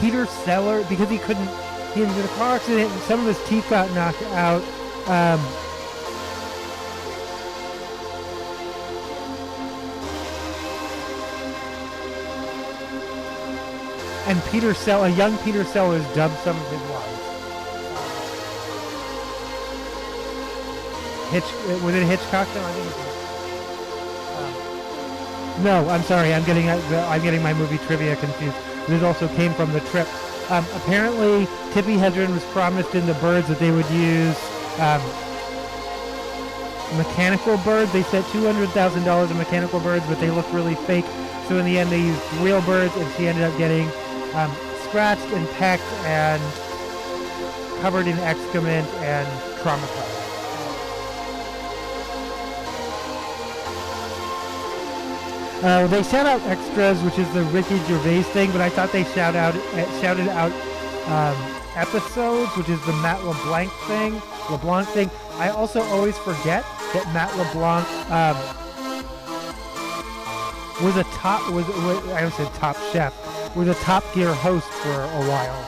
Peter Sellers, because he was in a car accident and some of his teeth got knocked out. And a young Peter Sellers dubbed some of his lines. Was it Hitchcock? No, I think it was. No, I'm sorry. I'm getting my movie trivia confused. This also came from The Trip. Apparently, Tippi Hedren was promised in The Birds that they would use mechanical birds. They said $200,000 in mechanical birds, but they looked really fake. So in the end, they used real birds, and she ended up getting scratched and pecked and covered in excrement and traumatized. They shout out extras, which is the Ricky Gervais thing, but I thought they shouted out episodes, which is the Matt LeBlanc thing. I also always forget that Matt LeBlanc was a top chef, was a Top Gear host for a while.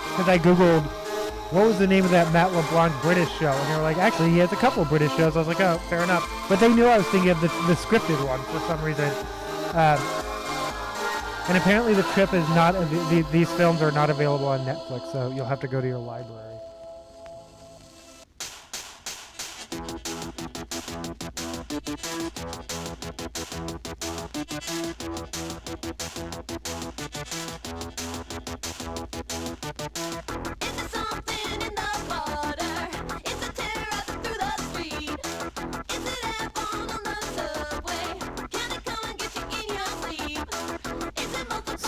Because I googled what was the name of that Matt LeBlanc British show, and they were like, actually, he has a couple British shows. I was like, oh, fair enough. But they knew I was thinking of the scripted one for some reason. And apparently The Trip is not, these films are not available on Netflix, so you'll have to go to your library.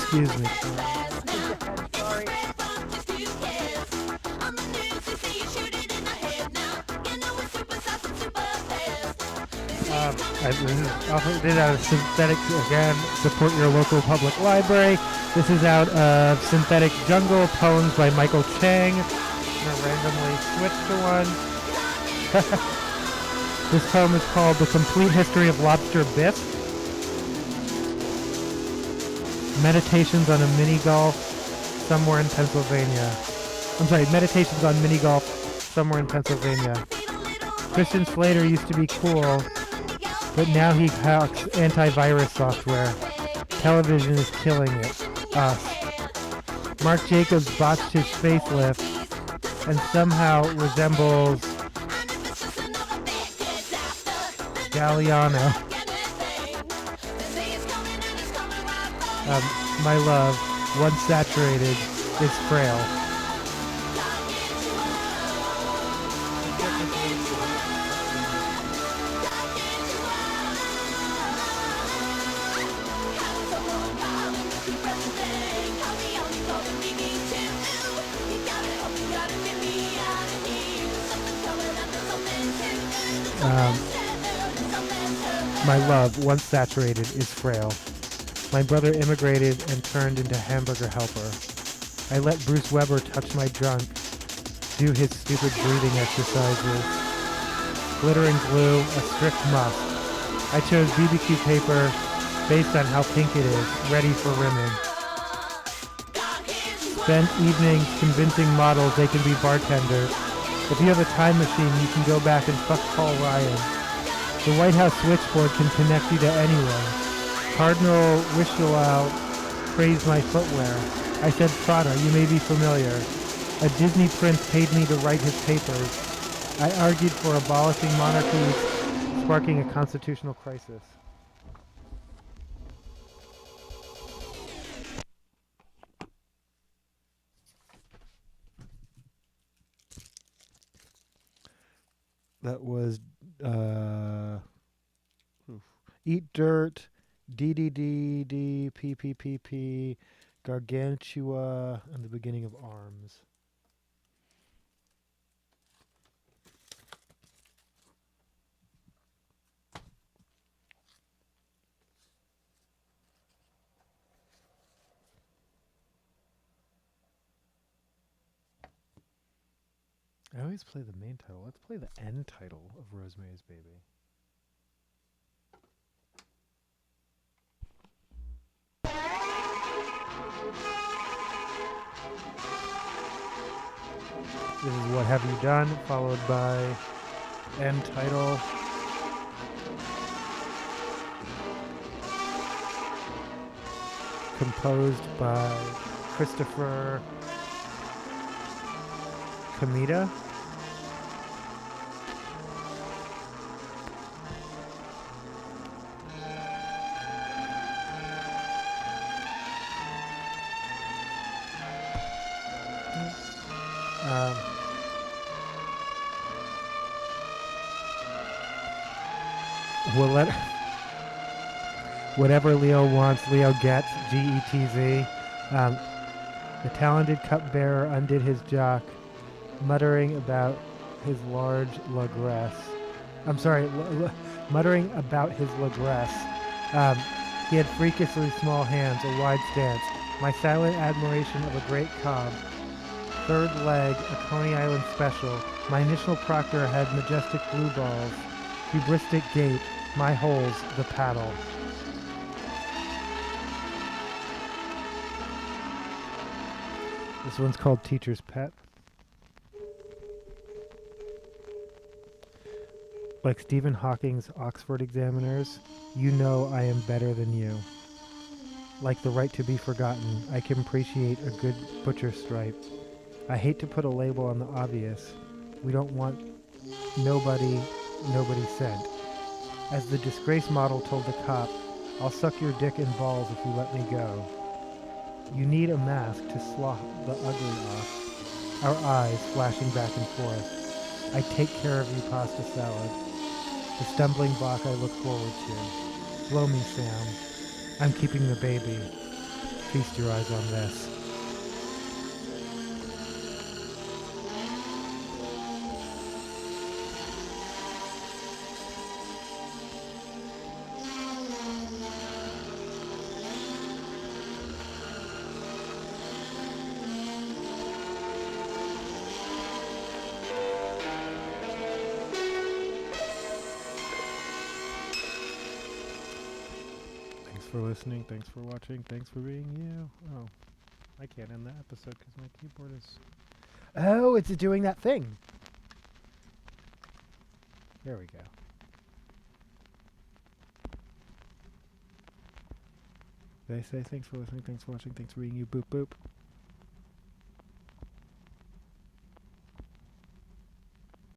Excuse me. Sorry. This is often did out of Synthetic, again, support your local public library. This is out of Synthetic Jungle, poems by Michael Chang. I'm going to randomly switch to one. This poem is called The Complete History of Lobster Bisque. Meditations on a mini golf somewhere in Pennsylvania. I'm sorry, Meditations on mini golf somewhere in Pennsylvania. Christian Slater used to be cool, but now he hacks antivirus software. Television is killing it. Us. Mark Jacobs botched his facelift and somehow resembles Galliano. My love, once saturated, is frail. My love, once saturated, is frail. My brother immigrated and turned into hamburger helper. I let Bruce Weber touch my junk, do his stupid breathing exercises. Glitter and glue, a strict must. I chose BBQ paper based on how pink it is, ready for rimming. Spent evenings convincing models they can be bartenders. If you have a time machine, you can go back and fuck Paul Ryan. The White House switchboard can connect you to anyone. Cardinal Richelieu praised my footwear. I said, Prada, you may be familiar. A Disney prince paid me to write his papers. I argued for abolishing monarchies, sparking a constitutional crisis. That was Eat Dirt, DDDD, PPPP, Gargantua, and the beginning of Arms. I always play the main title. Let's play the end title of Rosemary's Baby. This is What Have You Done, followed by end title. Composed by Christopher Kamita. We'll let whatever Leo wants, Leo gets. GETZ. The talented cupbearer undid his jock, muttering about his large lagresse. I'm sorry, muttering about his lagresse. He had freakishly small hands, a wide stance. My silent admiration of a great cob. Third leg, a Coney Island special. My initial proctor had majestic blue balls. Hubristic gait, my holes, the paddle. This one's called Teacher's Pet. Like Stephen Hawking's Oxford examiners, you know I am better than you. Like the right to be forgotten, I can appreciate a good butcher stripe. I hate to put a label on the obvious. We don't want nobody sent. As the disgrace model told the cop, I'll suck your dick and balls if you let me go. You need a mask to slop the ugly off. Our eyes flashing back and forth. I take care of you, pasta salad. The stumbling block I look forward to. Blow me, Sam. I'm keeping the baby. Feast your eyes on this. Thanks for listening. Thanks for watching. Thanks for being you. Oh, I can't end the episode because my keyboard is... Oh, it's doing that thing. There we go. They say thanks for listening. Thanks for watching. Thanks for being you. Boop, boop.